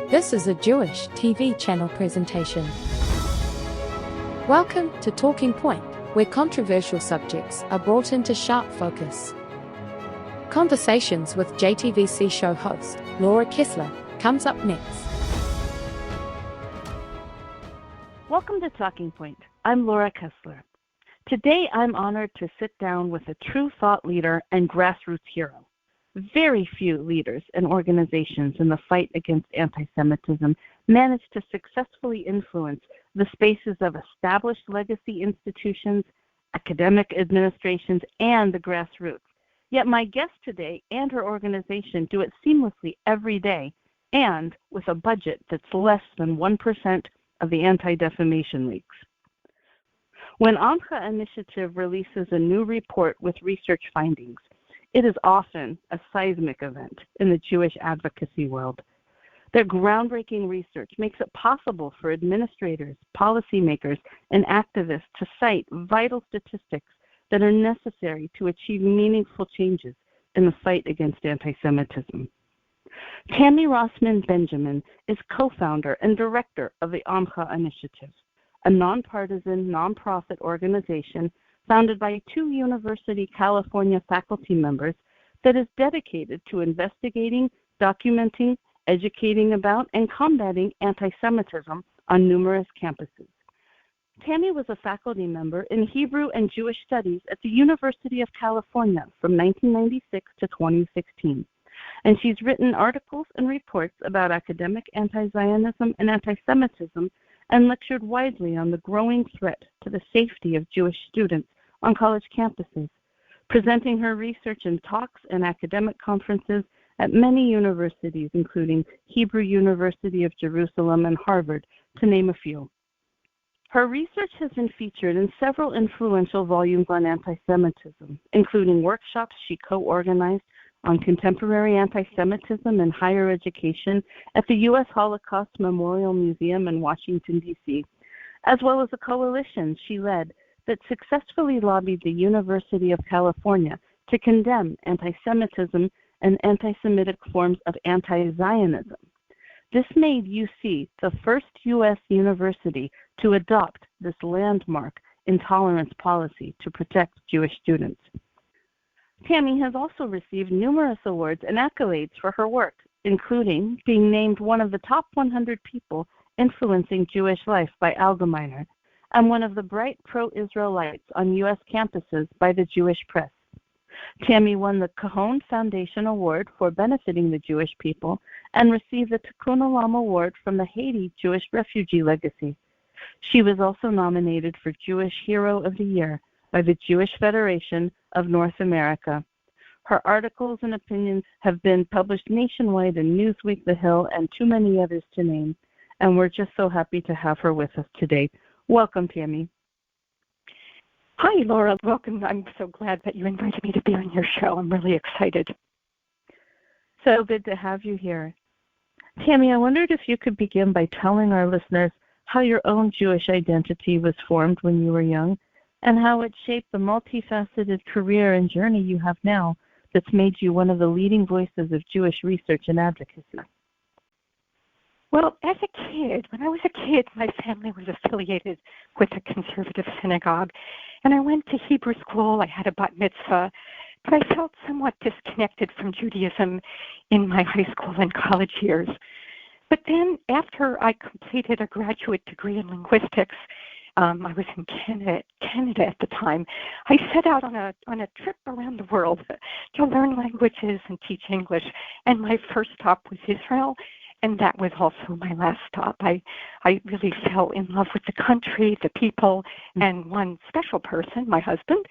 This is a Jewish TV channel presentation. Welcome to Talking Point, where controversial subjects are brought into sharp focus. Conversations with JTVC show host Laura Kessler comes up next. Welcome to Talking Point. I'm Laura Kessler. Today I'm honored to sit down with a true thought leader and grassroots hero. Very few leaders and organizations in the fight against anti-Semitism manage to successfully influence the spaces of established legacy institutions, academic administrations, and the grassroots. Yet my guest today and her organization do it seamlessly every day and with a budget that's less than 1% of the Anti-Defamation League's. When Amcha Initiative releases a new report with research findings, it is often a seismic event in the Jewish advocacy world. Their groundbreaking research makes it possible for administrators, policymakers, and activists to cite vital statistics that are necessary to achieve meaningful changes in the fight against anti-Semitism. Tammi Rossman-Benjamin is co-founder and director of the Amcha Initiative, a nonpartisan, nonprofit organization founded by two University California faculty members that is dedicated to investigating, documenting, educating about, and combating anti-Semitism on numerous campuses. Tammi was a faculty member in Hebrew and Jewish Studies at the University of California from 1996 to 2016, and she's written articles and reports about academic anti-Zionism and anti-Semitism and lectured widely on the growing threat to the safety of Jewish students on college campuses, presenting her research in talks and academic conferences at many universities, including Hebrew University of Jerusalem and Harvard, to name a few. Her research has been featured in several influential volumes on anti-Semitism, including workshops she co-organized on contemporary anti-Semitism in higher education at the U.S. Holocaust Memorial Museum in Washington, D.C., as well as a coalition she led that successfully lobbied the University of California to condemn anti-Semitism and anti-Semitic forms of anti-Zionism. This made UC the first U.S. university to adopt this landmark intolerance policy to protect Jewish students. Tammi has also received numerous awards and accolades for her work, including being named one of the top 100 people influencing Jewish life by Allgemeiner, and one of the bright pro-Israelites on U.S. campuses by the Jewish Press. Tammi won the Cajon Foundation Award for benefiting the Jewish people and received the Tikkun Olam Award from the Haiti Jewish Refugee Legacy. She was also nominated for Jewish Hero of the Year by the Jewish Federation of North America. Her articles and opinions have been published nationwide in Newsweek, The Hill, and too many others to name, and we're just so happy to have her with us today. Welcome, Tammi. Hi, Laura. Welcome. I'm so glad that you invited me to be on your show. I'm really excited. So good to have you here. Tammi, I wondered if you could begin by telling our listeners how your own Jewish identity was formed when you were young and how it shaped the multifaceted career and journey you have now that's made you one of the leading voices of Jewish research and advocacy. Well, as a kid, when I was a kid, my family was affiliated with a conservative synagogue, and I went to Hebrew school. I had a bat mitzvah, but I felt somewhat disconnected from Judaism in my high school and college years. But then after I completed a graduate degree in linguistics, I was in Canada at the time. I set out on a trip around the world to learn languages and teach English, and my first stop was Israel. And that was also my last stop. I really fell in love with the country, the people, and one special person, my husband,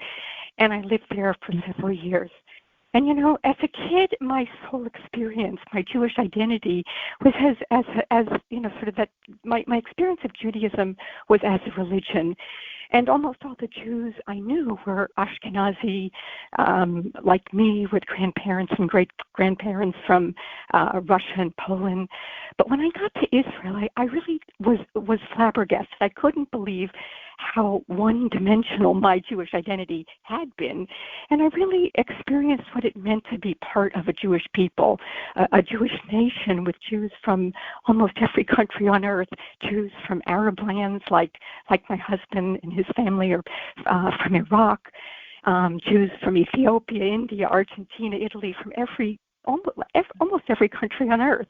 and I lived there for several years. And, as a kid, my whole experience, my Jewish identity was as sort of that, my experience of Judaism was as a religion. And almost all the Jews I knew were Ashkenazi, like me, with grandparents and great-grandparents from Russia and Poland. But when I got to Israel, I really was flabbergasted. I couldn't believe how one-dimensional my Jewish identity had been. And I really experienced what it meant to be part of a Jewish people, a Jewish nation with Jews from almost every country on earth, Jews from Arab lands like my husband and his family are from Iraq, Jews from Ethiopia, India, Argentina, Italy, from almost every country on earth.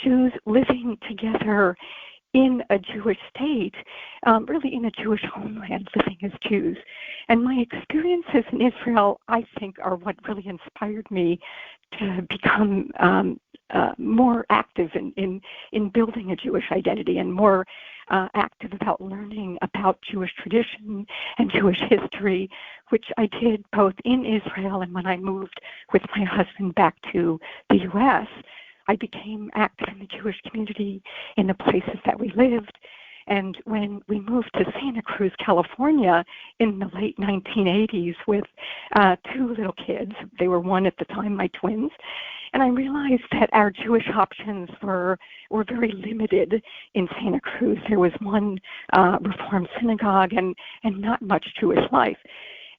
Jews living together in a Jewish state, really in a Jewish homeland, living as Jews. And my experiences in Israel, I think, are what really inspired me to become more active in building a Jewish identity and more active about learning about Jewish tradition and Jewish history, which I did both in Israel and when I moved with my husband back to the U.S. I became active in the Jewish community in the places that we lived. And when we moved to Santa Cruz, California in the late 1980s with two little kids, they were one at the time, my twins, and I realized that our Jewish options were very limited in Santa Cruz. There was one Reform synagogue and not much Jewish life.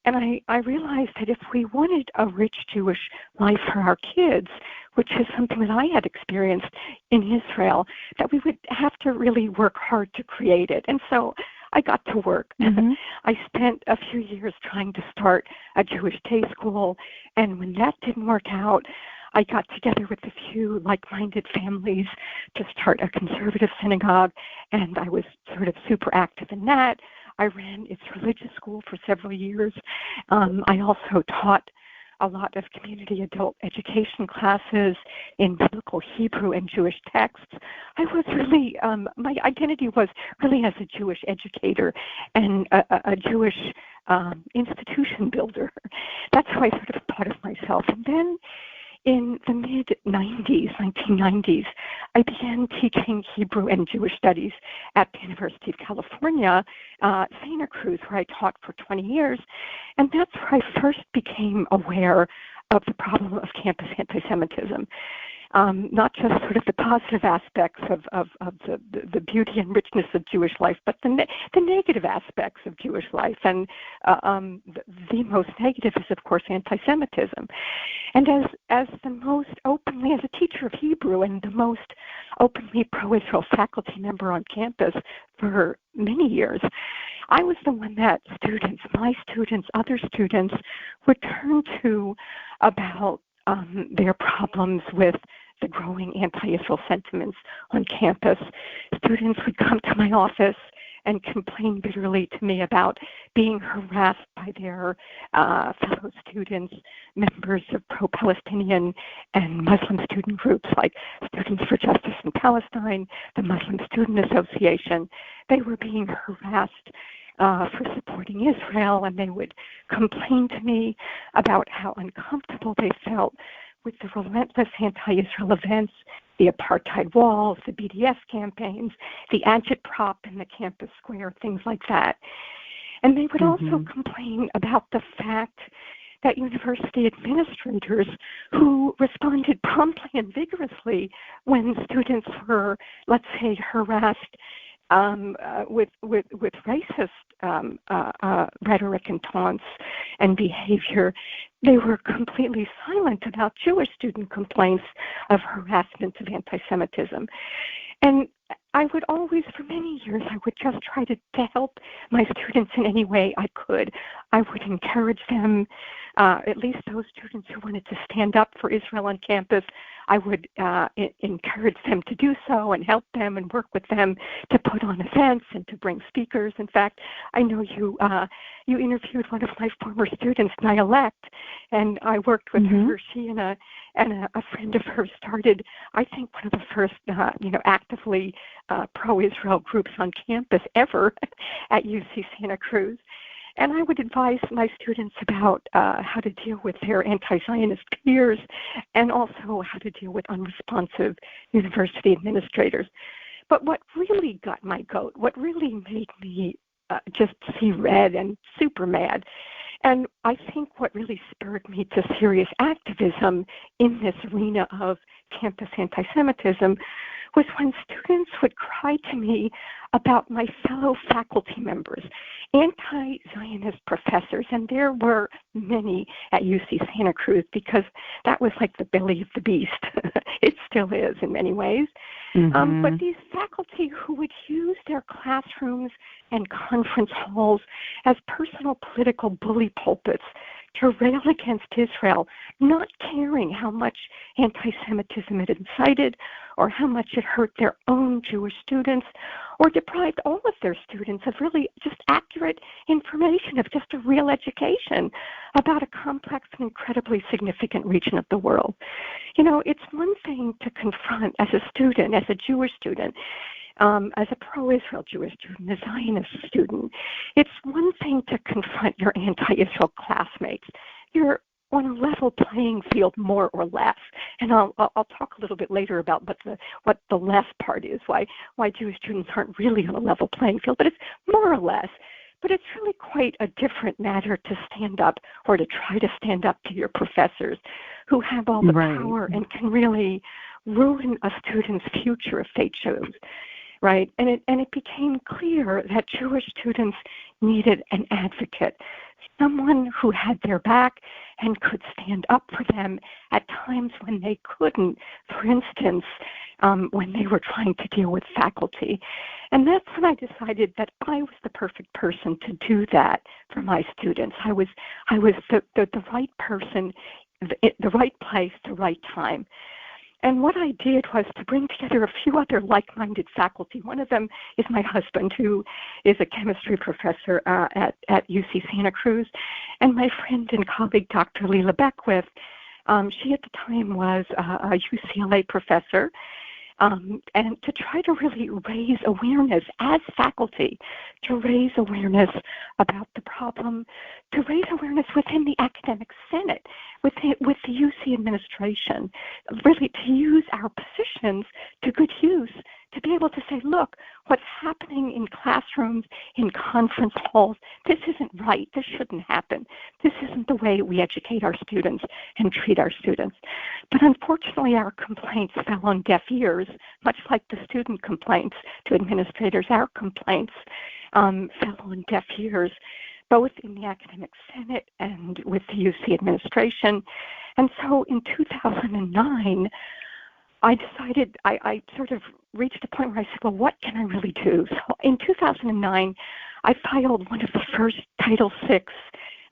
And I realized that if we wanted a rich Jewish life for our kids, which is something that I had experienced in Israel, that we would have to really work hard to create it. And so I got to work. Mm-hmm. I spent a few years trying to start a Jewish day school, and when that didn't work out, I got together with a few like-minded families to start a conservative synagogue, and I was sort of super active in that. I ran its religious school for several years. I also taught a lot of community adult education classes in biblical Hebrew and Jewish texts. I was really, my identity was really as a Jewish educator and a Jewish institution builder. That's how I sort of thought of myself. And then in the mid-90s, 1990s, I began teaching Hebrew and Jewish studies at the University of California, Santa Cruz, where I taught for 20 years. And that's where I first became aware of the problem of campus anti-Semitism. Not just sort of the positive aspects of the beauty and richness of Jewish life, but the negative aspects of Jewish life. And the most negative is, of course, anti-Semitism. And as the most openly, as a teacher of Hebrew and the most openly pro-Israel faculty member on campus for many years, I was the one that my students, other students, would turn to about their problems with the growing anti-Israel sentiments on campus. Students would come to my office and complain bitterly to me about being harassed by their fellow students, members of pro-Palestinian and Muslim student groups like Students for Justice in Palestine, the Muslim Student Association. They were being harassed for supporting Israel, and they would complain to me about how uncomfortable they felt with the relentless anti-Israel events, the apartheid walls, the BDS campaigns, the agitprop in the campus square, things like that. And they would also complain about the fact that university administrators who responded promptly and vigorously when students were, let's say, harassed with racist rhetoric and taunts and behavior, they were completely silent about Jewish student complaints of harassment of anti-Semitism. And I would always, for many years, I would just try to help my students in any way I could. I would encourage them, at least those students who wanted to stand up for Israel on campus, I would encourage them to do so and help them and work with them to put on events and to bring speakers. In fact, I know you interviewed one of my former students, Nayelect, and I worked with her. She and a friend of hers started, I think, one of the first, actively pro-Israel groups on campus ever at UC Santa Cruz. And I would advise my students about how to deal with their anti-Zionist peers and also how to deal with unresponsive university administrators. But what really got my goat, what really made me just see red and super mad, and I think what really spurred me to serious activism in this arena of campus anti-Semitism was when students would cry to me about my fellow faculty members, anti-Zionist professors, and there were many at UC Santa Cruz because that was like the belly of the beast. It still is in many ways. But these faculty who would use their classrooms and conference halls as personal political bully pulpits to rail against Israel, not caring how much anti-Semitism it incited or how much it hurt their own Jewish students or deprived all of their students of really just accurate information, of just a real education about a complex and incredibly significant region of the world. You know, it's one thing to confront as a student, as a Jewish student, as a pro-Israel Jewish student, a Zionist student. It's one thing to confront your anti-Israel classmates. You're on a level playing field, more or less. And I'll talk a little bit later about what the less part is, why Jewish students aren't really on a level playing field, but it's more or less. But it's really quite a different matter to stand up or to try to stand up to your professors who have all the power and can really ruin a student's future if they chose. Right, and it became clear that Jewish students needed an advocate, someone who had their back and could stand up for them at times when they couldn't, for instance, when they were trying to deal with faculty. And that's when I decided that I was the perfect person to do that for my students. I was the right person, the right place, the right time. And what I did was to bring together a few other like-minded faculty. One of them is my husband, who is a chemistry professor at UC Santa Cruz, and my friend and colleague, Dr. Leila Beckwith. She at the time was a UCLA professor, and to try to really raise awareness as faculty, to raise awareness about the problem, to raise awareness within the academic senate, with the UC administration, really to use our positions to good use, to be able to say, look, what's happening in classrooms, in conference halls, this isn't right, this shouldn't happen. This isn't the way we educate our students and treat our students. But unfortunately, our complaints fell on deaf ears, much like the student complaints to administrators. Our complaints fell on deaf ears, both in the academic senate and with the UC administration. And so in 2009, I decided, I sort of reached a point where I said, well, what can I really do? So in 2009, I filed one of the first Title VI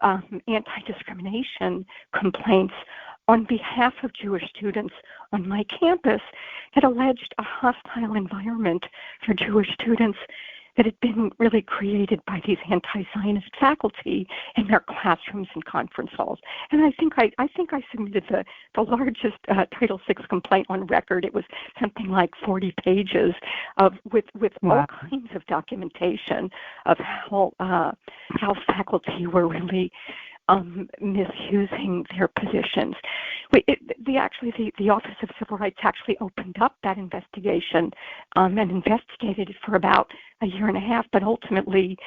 anti-discrimination complaints on behalf of Jewish students on my campus that alleged a hostile environment for Jewish students that had been really created by these anti-Zionist faculty in their classrooms and conference halls. And I think I submitted the largest Title VI complaint on record. It was something like 40 pages with all kinds of documentation of how faculty were really misusing their positions. The Office of Civil Rights actually opened up that investigation and investigated it for about a year and a half, but ultimately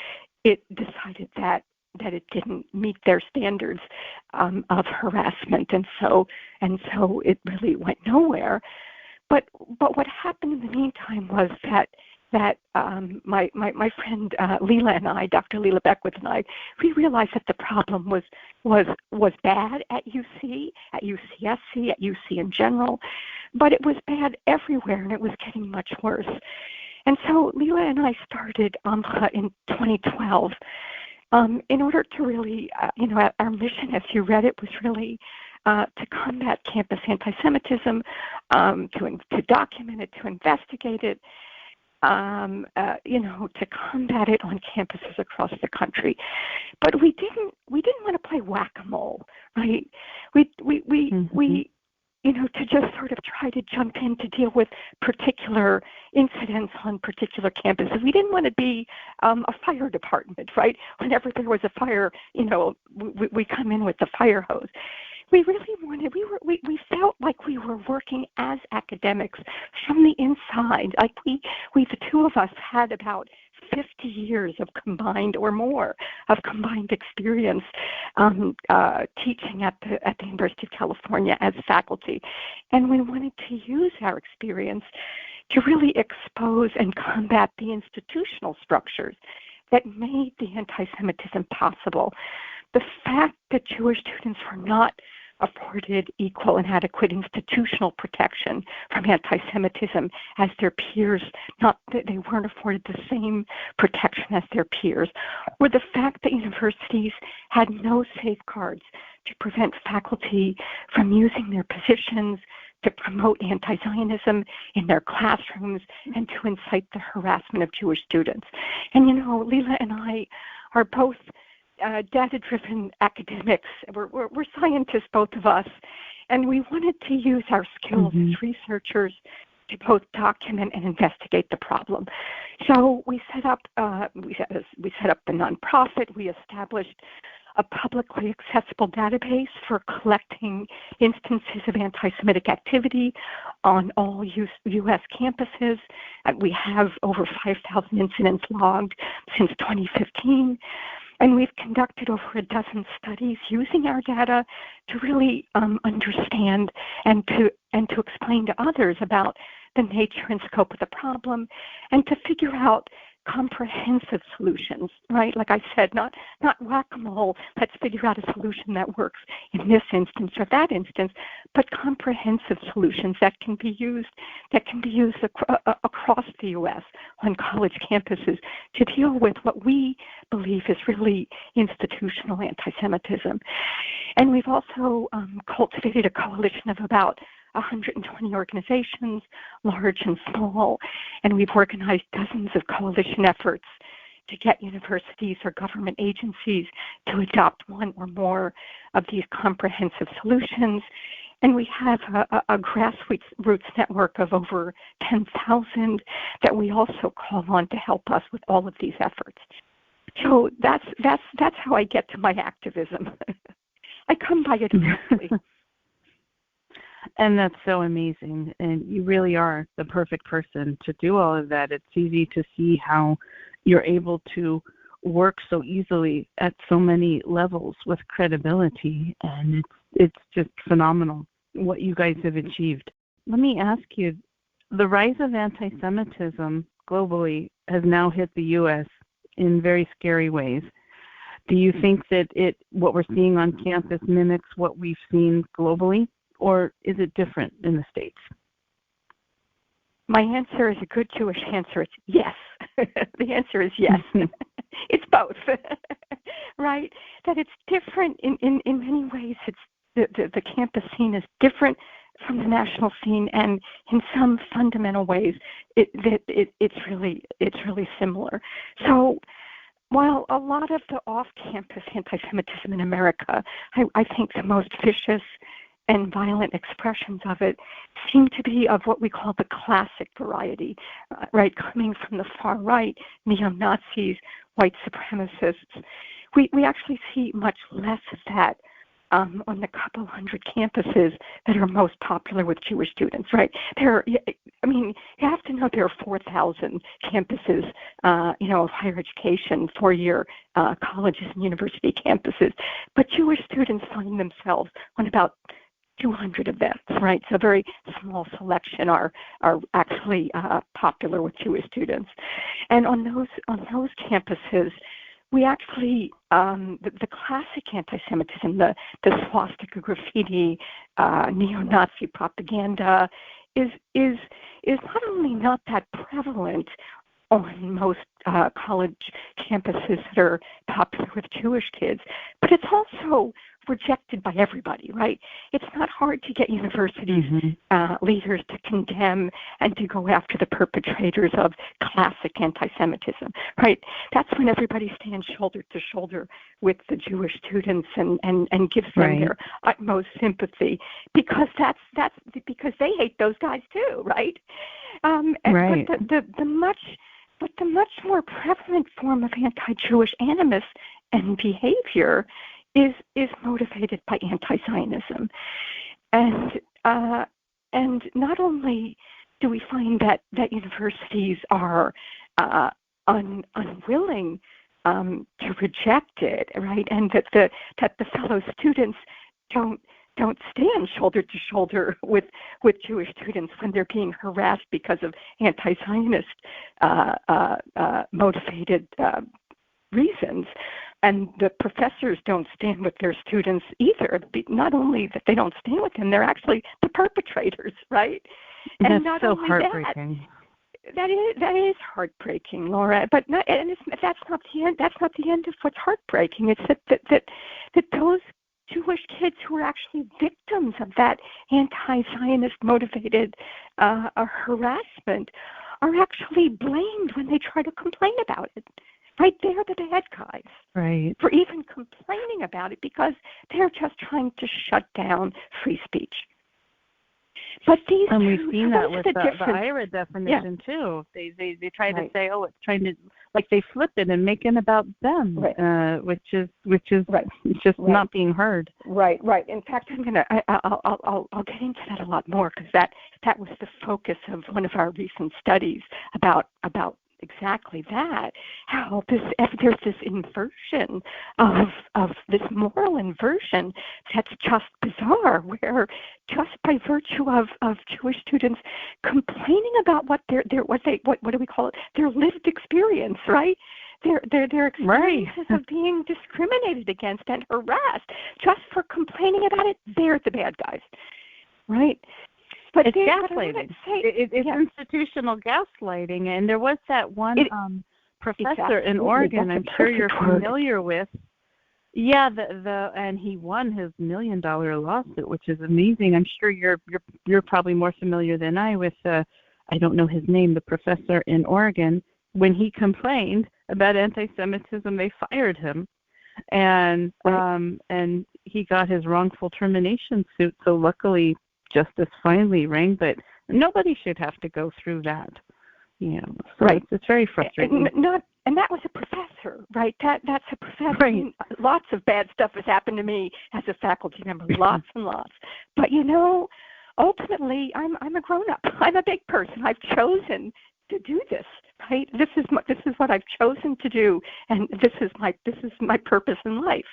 it decided that it didn't meet their standards of harassment, and so it really went nowhere. But what happened in the meantime was that my friend Leila and I, Dr. Leila Beckwith and I, we realized that the problem was bad at UC, at UCSC, at UC in general, but it was bad everywhere, and it was getting much worse. And so Leila and I started AMCHA in 2012 in order to really, our mission, as you read it, was really to combat campus anti-Semitism, to document it, to investigate it, to combat it on campuses across the country. But we didn't want to play whack-a-mole, right? We to just sort of try to jump in to deal with particular incidents on particular campuses. We didn't want to be a fire department, right? Whenever there was a fire, we come in with the fire hose. We really wanted, we felt like we were working as academics from the inside. Like we the two of us had about 50 years of combined or more of combined experience teaching at the University of California as faculty. And we wanted to use our experience to really expose and combat the institutional structures that made the anti-Semitism possible. The fact that Jewish students were not afforded equal and adequate institutional protection from anti-Semitism as their peers, not that they weren't afforded the same protection as their peers, or the fact that universities had no safeguards to prevent faculty from using their positions to promote anti-Zionism in their classrooms and to incite the harassment of Jewish students. And Leila and I are both data-driven academics. We're scientists, both of us, and we wanted to use our skills as researchers to both document and investigate the problem. So we set up the nonprofit. We established a publicly accessible database for collecting instances of anti-Semitic activity on all U.S. campuses. We have over 5,000 incidents logged since 2015. And we've conducted over a dozen studies using our data to really understand and to explain to others about the nature and scope of the problem, and to figure out comprehensive solutions, right? Like I said, not whack-a-mole, let's figure out a solution that works in this instance or that instance, but comprehensive solutions that can be used across the U.S. on college campuses to deal with what we believe is really institutional anti-Semitism. And we've also cultivated a coalition of about 120 organizations, large and small, and we've organized dozens of coalition efforts to get universities or government agencies to adopt one or more of these comprehensive solutions. And we have a grassroots network of over 10,000 that we also call on to help us with all of these efforts. So that's how I get to my activism. I come by it easily. And that's so amazing. And you really are the perfect person to do all of that. It's easy to see how you're able to work so easily at so many levels with credibility. And it's just phenomenal what you guys have achieved. Let me ask you, the rise of anti-Semitism globally has now hit the U.S. in very scary ways. Do you think that what we're seeing on campus mimics what we've seen globally? Or is it different in the States? My answer is a good Jewish answer. It's yes. The answer is yes. It's both, right? That it's different in many ways. It's the campus scene is different from the national scene, and in some fundamental ways, it's really similar. So, while a lot of the off-campus anti-Semitism in America, I think the most vicious and violent expressions of it seem to be of what we call the classic variety, right, coming from the far right, neo-Nazis, white supremacists. We actually see much less of that on the couple hundred campuses that are most popular with Jewish students, right? You have to know there are 4,000 campuses, of higher education, four-year colleges and university campuses, but Jewish students find themselves on about 200 of them, right? So a very small selection are actually popular with Jewish students. And on those campuses, we actually, the classic anti-Semitism, the swastika graffiti, neo-Nazi propaganda is not only not that prevalent on most college campuses that are popular with Jewish kids, but it's also rejected by everybody, right? It's not hard to get universities leaders to condemn and to go after the perpetrators of classic anti-Semitism, right? That's when everybody stands shoulder to shoulder with the Jewish students and gives them their utmost sympathy, because that's because they hate those guys too, right? But the much more prevalent form of anti-Jewish animus and behavior is motivated by anti-Zionism, and not only do we find that universities are unwilling to reject it, right, and that the fellow students don't don't stand shoulder to shoulder with Jewish students when they're being harassed because of anti-Zionist motivated reasons. And the professors don't stand with their students either. Not only that they don't stand with them, they're actually the perpetrators, right? And and that's not so only heartbreaking. that is heartbreaking, Laura. But that's not the end. That's not the end of what's heartbreaking. It's that those Jewish kids who are actually victims of that anti-Zionist motivated harassment are actually blamed when they try to complain about it. Right, they're the bad guys. Right. For even complaining about it because they're just trying to shut down free speech. But these and two, we've seen that with the IRA definition too. They try to say, oh, it's trying to, like, they flip it and make it about them, which is just not being heard. Right. In fact, I'll get into that a lot more because that was the focus of one of our recent studies about exactly that, how there's this inversion of this moral inversion that's just bizarre, where just by virtue of Jewish students complaining about what do we call it, their lived experience, right? Their experiences of being discriminated against and harassed, just for complaining about it, they're the bad guys, right? But it's gaslighting. It's institutional gaslighting. And there was that one professor in Oregon, I'm sure you're familiar with. Yeah, and he won his $1 million lawsuit, which is amazing. I'm sure you're probably more familiar than I with I don't know his name, the professor in Oregon. When he complained about anti-Semitism, they fired him, and he got his wrongful termination suit. So luckily, justice finally rang, but nobody should have to go through that. So it's very frustrating. And that was a professor, right? That's a professor. Right. I mean, lots of bad stuff has happened to me as a faculty member, lots and lots. But ultimately, I'm a grown-up. I'm a big person. I've chosen to do this, right? This is what I've chosen to do, and this is my purpose in life.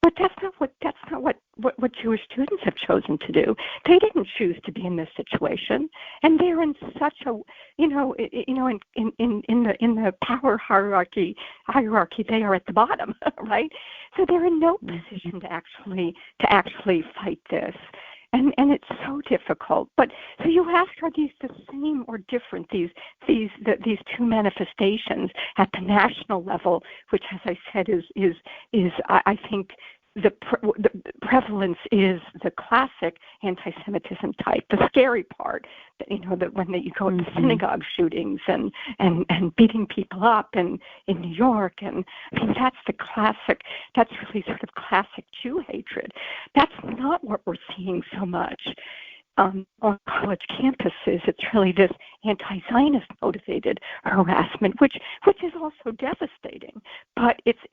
But that's not what Jewish students have chosen to do. They didn't choose to be in this situation, and they're in such a in the power hierarchy they are at the bottom, right? So they're in no position to actually fight this. And it's so difficult. But so you ask, are these the same or different? These two manifestations at the national level, which, as I said, is I think the prevalence is the classic anti-Semitism type. The scary part, that when you go to synagogue shootings and beating people up in New York, and I mean that's the classic. That's really sort of classic Jew hatred. That's not what we're seeing so much on college campuses. It's really this anti-Zionist motivated harassment, which is also devastating, but it's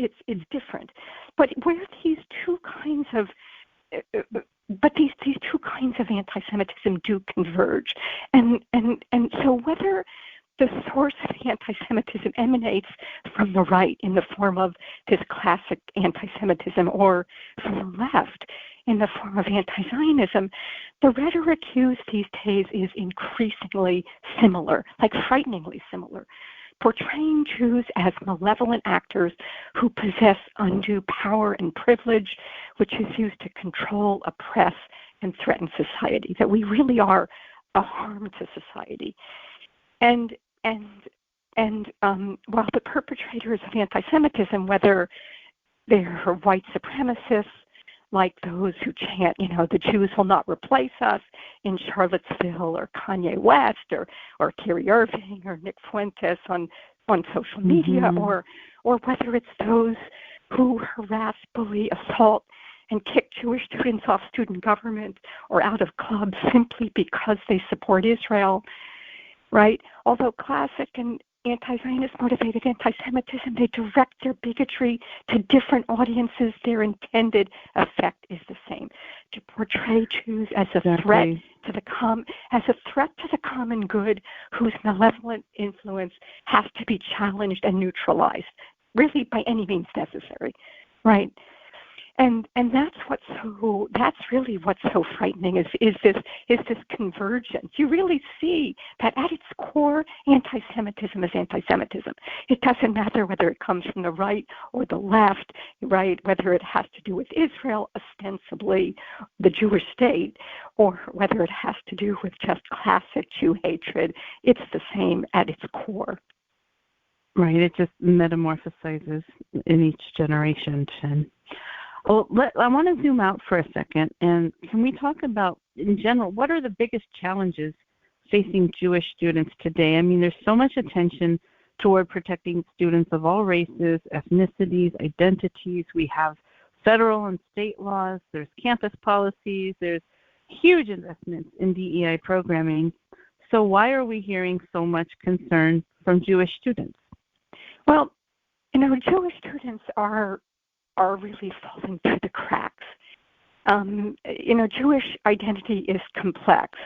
different. But where these two kinds of these two kinds of anti-Semitism do converge, and so whether the source of anti-Semitism emanates from the right in the form of this classic anti-Semitism or from the left in the form of anti-Zionism, the rhetoric used these days is increasingly similar, like frighteningly similar, portraying Jews as malevolent actors who possess undue power and privilege, which is used to control, oppress, and threaten society, that we really are a harm to society. And while the perpetrators of anti-Semitism, whether they're white supremacists, like those who chant, the Jews will not replace us in Charlottesville, or Kanye West, or Kyrie Irving, or Nick Fuentes on social media, or whether it's those who harass, bully, assault, and kick Jewish students off student government or out of clubs simply because they support Israel, right? Although classic and anti-Zionist motivated anti-Semitism, they direct their bigotry to different audiences. Their intended effect is the same: to portray Jews as a threat to the common good, whose malevolent influence has to be challenged and neutralized, really by any means necessary, right? that's really what's so frightening is this convergence. You really see that at its core, anti-Semitism is anti-Semitism. It doesn't matter whether it comes from the right or the left, right? Whether it has to do with Israel, ostensibly the Jewish state, or whether it has to do with just classic Jew hatred. It's the same at its core. Right. It just metamorphosizes in each generation. Well, I want to zoom out for a second, and can we talk about, in general, what are the biggest challenges facing Jewish students today? I mean, there's so much attention toward protecting students of all races, ethnicities, identities. We have federal and state laws. There's campus policies. There's huge investments in DEI programming. So why are we hearing so much concern from Jewish students? Well, Jewish students are really falling through the cracks. Jewish identity is complex.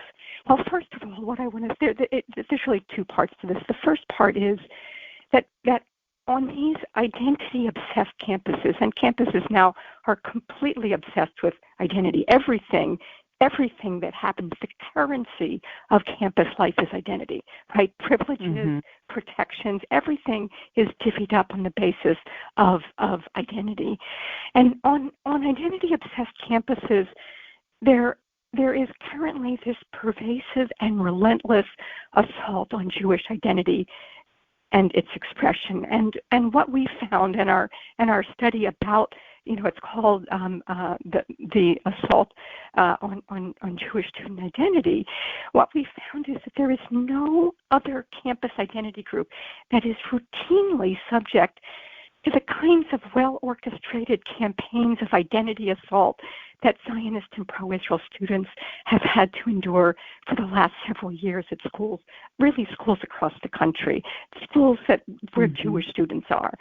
Well, first of all, what I want to there's really two parts to this. The first part is that on these identity-obsessed campuses, and campuses now are completely obsessed with identity. Everything that happens, the currency of campus life is identity, right? Privileges, protections, everything is divvied up on the basis of identity. And on identity-obsessed campuses, there is currently this pervasive and relentless assault on Jewish identity and its expression. And what we found in our study about, it's called the assault on Jewish student identity. What we found is that there is no other campus identity group that is routinely subject to the kinds of well-orchestrated campaigns of identity assault that Zionist and pro-Israel students have had to endure for the last several years at schools, really schools across the country, schools where Jewish students are.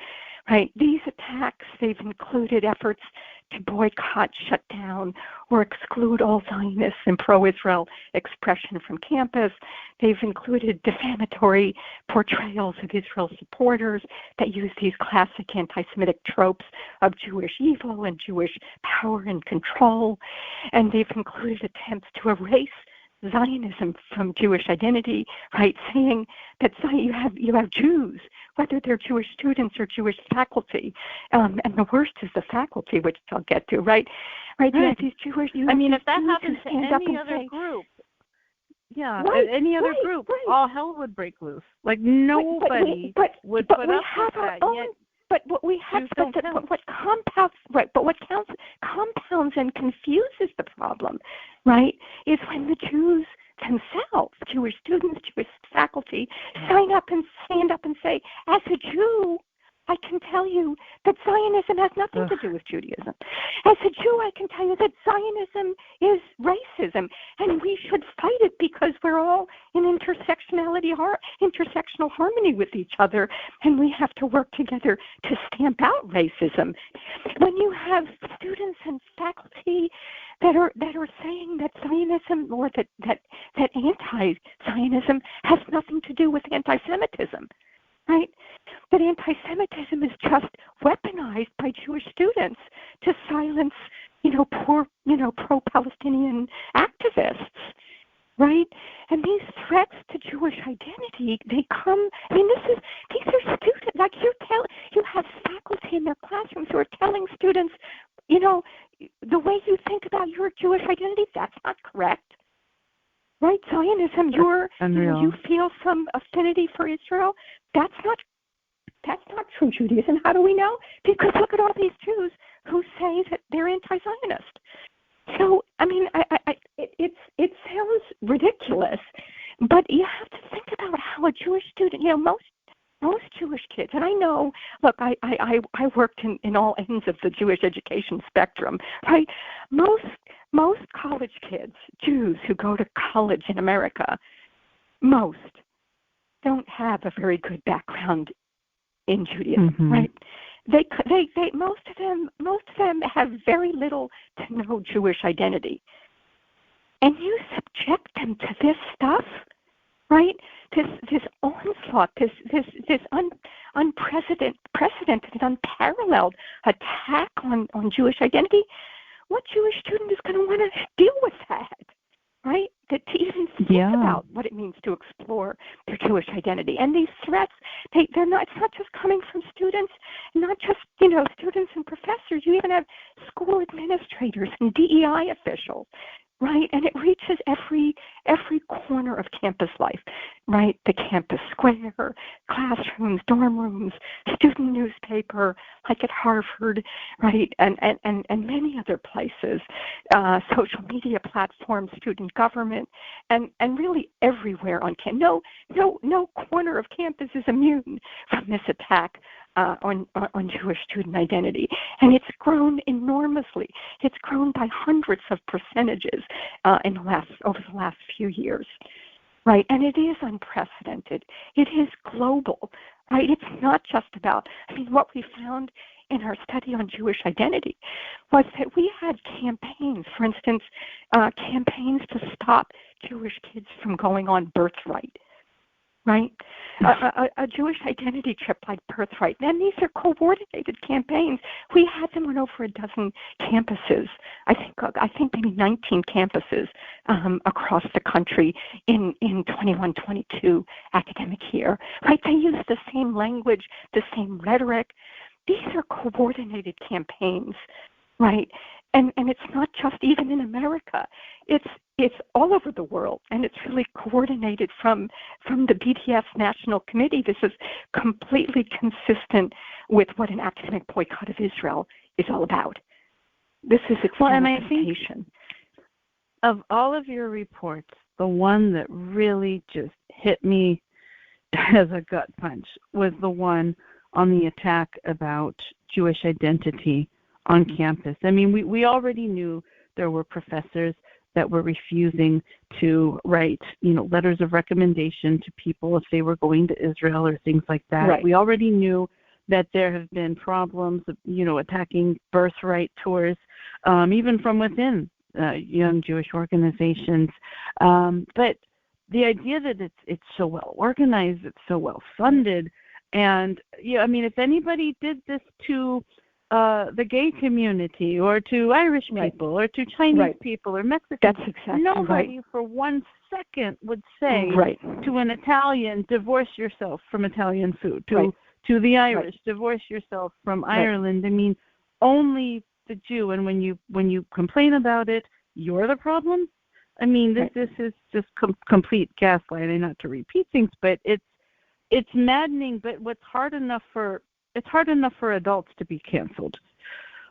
Right? These attacks, they've included efforts to boycott, shut down, or exclude all Zionist and pro-Israel expression from campus. They've included defamatory portrayals of Israel supporters that use these classic anti-Semitic tropes of Jewish evil and Jewish power and control. And they've included attempts to erase Zionism from Jewish identity, right? Saying that you have Jews, whether they're Jewish students or Jewish faculty, and the worst is the faculty, which I'll get to, right? Right? You have these Jewish. If that happened to any other group, any other group, all hell would break loose. Like nobody would put up with that. Yet, but what we have, what compounds and confuses the problem, right, is when the Jews themselves, Jewish students, Jewish faculty, stand up and say, as a Jew, I can tell you that Zionism has nothing to do with Judaism. As a Jew, I can tell you that Zionism is racism, and we should fight it because we're all in intersectional harmony with each other, and we have to work together to stamp out racism. When you have students and faculty that are saying that Zionism or that anti-Zionism has nothing to do with anti-Semitism, right? That anti-Semitism is just weaponized by Jewish students to silence, poor, pro-Palestinian activists, right? And these threats to Jewish identity, they come. These are students. Like you have faculty in their classrooms who are telling students, the way you think about your Jewish identity, that's not correct. Right, Zionism, you feel some affinity for Israel. That's not true Judaism. How do we know? Because look at all these Jews who say that they're anti-Zionist. So, it sounds ridiculous, but you have to think about how a Jewish student, most Jewish kids, and I know, look, I worked in all ends of the Jewish education spectrum, right? Most college kids, Jews who go to college in America, most don't have a very good background in Judaism, right? They most of them have very little to no Jewish identity, and you subject them to this stuff, right? This onslaught, this unprecedented, and unparalleled attack on Jewish identity. What Jewish student is going to want to deal with that, right? To even think about what it means to explore their Jewish identity. And these threats, they're not. It's not just coming from students, not just students and professors. You even have school administrators and DEI officials, right? And it reaches every corner of campus life, right? The campus square, classrooms, dorm rooms, student newspaper, like at Harvard, right? And many other places, social media platforms, student government, and really everywhere on campus. No corner of campus is immune from this attack on Jewish student identity, and it's grown enormously. It's grown by hundreds of percentages over the last few years, right? And it is unprecedented. It is global, right? It's not just about. What we found in our study on Jewish identity was that we had campaigns, for instance, campaigns to stop Jewish kids from going on Birthright. Right? A Jewish identity trip like Birthright. And these are coordinated campaigns. We had them on over a dozen campuses. I think maybe 19 campuses across the country in 21-22 academic year. Right? They use the same language, the same rhetoric. These are coordinated campaigns, right? And it's not just even in America. It's all over the world, and it's really coordinated from the BDS National Committee. This is completely consistent with what an academic boycott of Israel is all about. This is its manifestation. Of all of your reports, the one that really just hit me as a gut punch was the one on the attack about Jewish identity on campus. We already knew there were professors that were refusing to write, letters of recommendation to people if they were going to Israel or things like that. Right. We already knew that there have been problems of, attacking birthright tours, even from within young Jewish organizations. But the idea that it's so well organized, it's so well funded, and if anybody did this to the gay community or to Irish people or to Chinese people or Mexicans, that's exactly nobody for 1 second would say to an Italian, divorce yourself from Italian food, to the Irish, divorce yourself from Ireland. Only the Jew, and when you complain about it, you're the problem. This is just complete gaslighting, not to repeat things, but it's maddening. But it's hard enough for adults to be canceled,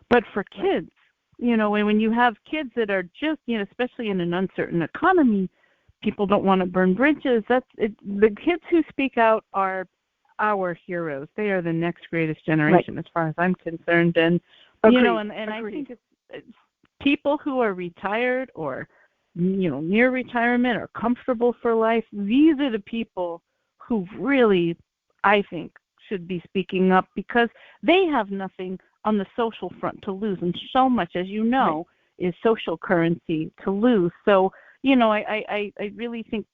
but for kids, when you have kids that are just, especially in an uncertain economy, people don't want to burn bridges. That's it. The kids who speak out are our heroes. They are the next greatest generation, as far as I'm concerned. And and I think it's people who are retired or near retirement or comfortable for life. These are the people who really, I think, should be speaking up, because they have nothing on the social front to lose, and so much, as is social currency to lose. So I really think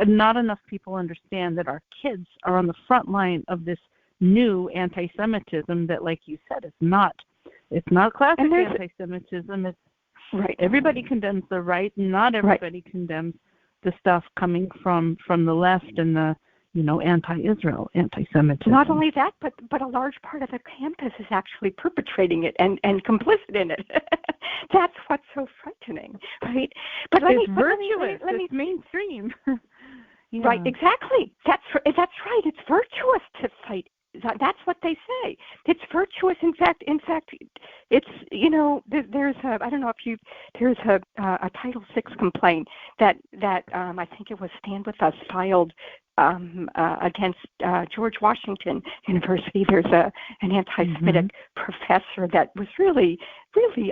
not enough people understand that our kids are on the front line of this new anti-Semitism that, like you said, it's not classic anti-Semitism. It's everybody condemns the right, not everybody condemns the stuff coming from the left and the anti-Israel, anti-Semitism. Not only that, but a large part of the campus is actually perpetrating it and complicit in it. That's what's so frightening, right? But it's virtuous. It's mainstream. Right, exactly. That's right. It's virtuous to fight. That's what they say. It's virtuous. In fact, it's there's a Title VI complaint that I think it was Stand With Us filed against George Washington University. There's an anti-Semitic professor that was really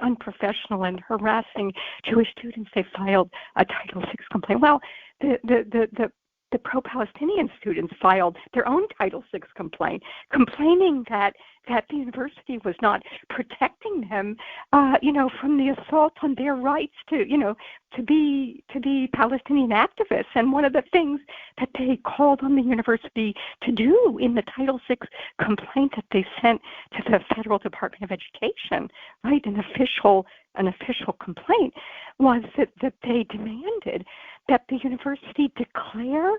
unprofessional and harassing Jewish students. They filed a Title VI complaint. Well, the the pro-Palestinian students filed their own Title VI complaint, complaining that the university was not protecting them, from the assault on their rights to be Palestinian activists. And one of the things that they called on the university to do in the Title VI complaint that they sent to the Federal Department of Education, right, an official complaint, was that they demanded that the university declare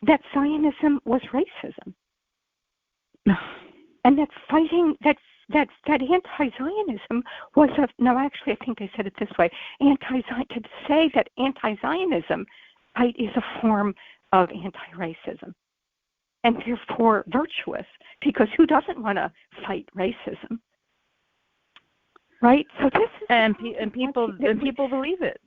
that Zionism was racism, and that anti-Zionism was actually I think they said it this way: to say that anti-Zionism, right, is a form of anti-racism, and therefore virtuous, because who doesn't want to fight racism? Right. So this is people believe it.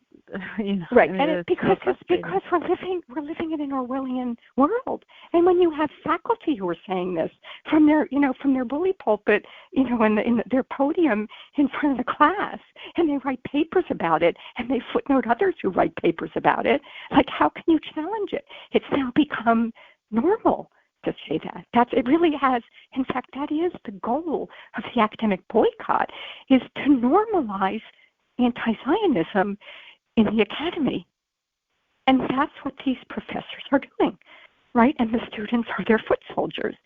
Right, and because we're living in an Orwellian world, and when you have faculty who are saying this from their bully pulpit, in their podium in front of the class, and they write papers about it, and they footnote others who write papers about it, like, how can you challenge it? It's now become normal to say that. It really has. In fact, that is the goal of the academic boycott: is to normalize anti-Zionism in the academy. And that's what these professors are doing, right? And the students are their foot soldiers,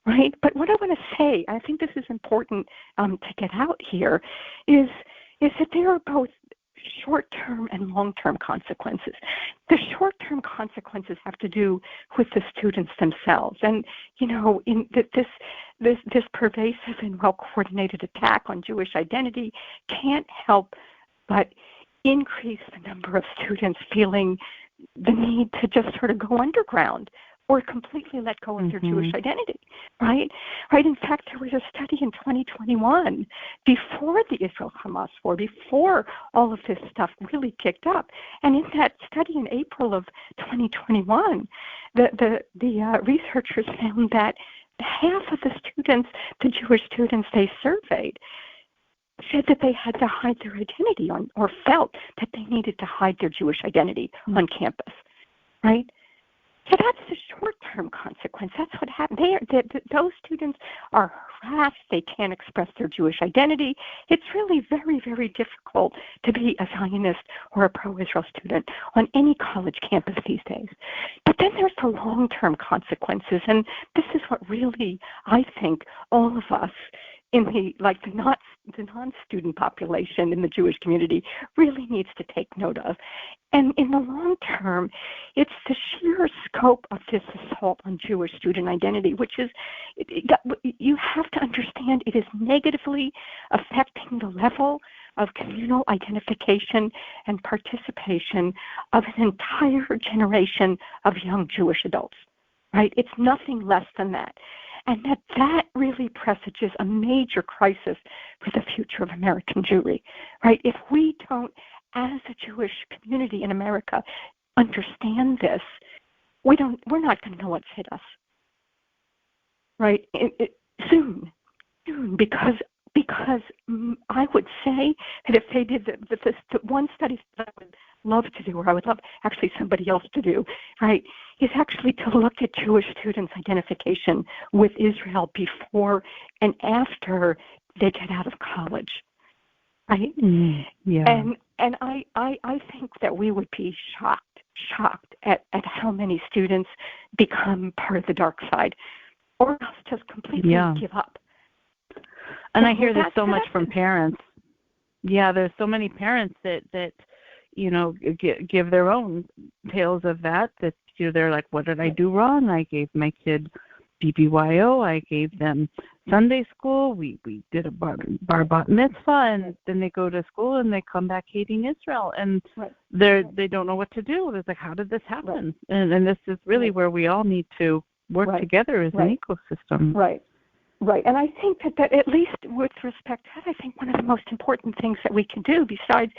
right? But what I want to say, I think this is important to get out here, is that there are both short-term and long-term consequences. The short-term consequences have to do with the students themselves. And, in this pervasive and well-coordinated attack on Jewish identity can't help but increase the number of students feeling the need to just sort of go underground or completely let go of their Jewish identity, right? Right. In fact, there was a study in 2021, before the Israel-Hamas war, before all of this stuff really kicked up. And in that study in April of 2021, the researchers found that half of the students, the Jewish students they surveyed, said that they had to hide their identity or felt that they needed to hide their Jewish identity on campus, right? So that's the short-term consequence. That's what happened. Those students are harassed. They can't express their Jewish identity. It's really very, very difficult to be a Zionist or a pro-Israel student on any college campus these days. But then there's the long-term consequences, and this is what really, I think, all of us in the non-student population in the Jewish community really needs to take note of. And in the long term, it's the sheer scope of this assault on Jewish student identity, which is, you have to understand, it is negatively affecting the level of communal identification and participation of an entire generation of young Jewish adults, right? It's nothing less than that. And that really presages a major crisis for the future of American Jewry, right? If we don't, as a Jewish community in America, understand this, we're not going to know what's hit us, right? Soon, because I would say that if they did the one study that I would love to do, or I would love actually somebody else to do, right, is actually to look at Jewish students' identification with Israel before and after they get out of college, right? Yeah. And I think that we would be shocked at how many students become part of the dark side, or else just completely give up. And I hear this so much from parents. Yeah, there's so many parents that give their own tales of that they're like, what did I do wrong? I gave my kid BBYO. I gave them Sunday school. We did a bar bat mitzvah, and then they go to school and they come back hating Israel, and they don't know what to do. It's like, how did this happen? And this is really where we all need to work together as an ecosystem. Right, and I think that at least with respect to that, I think one of the most important things that we can do, besides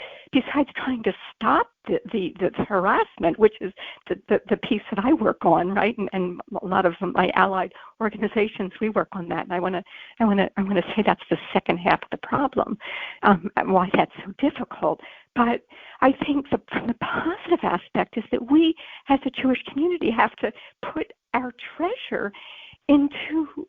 trying to stop the harassment, which is the piece that I work on, right, and a lot of my allied organizations, we work on that, and I want to say that's the second half of the problem, why that's so difficult. But I think from the positive aspect is that we, as a Jewish community, have to put our treasure into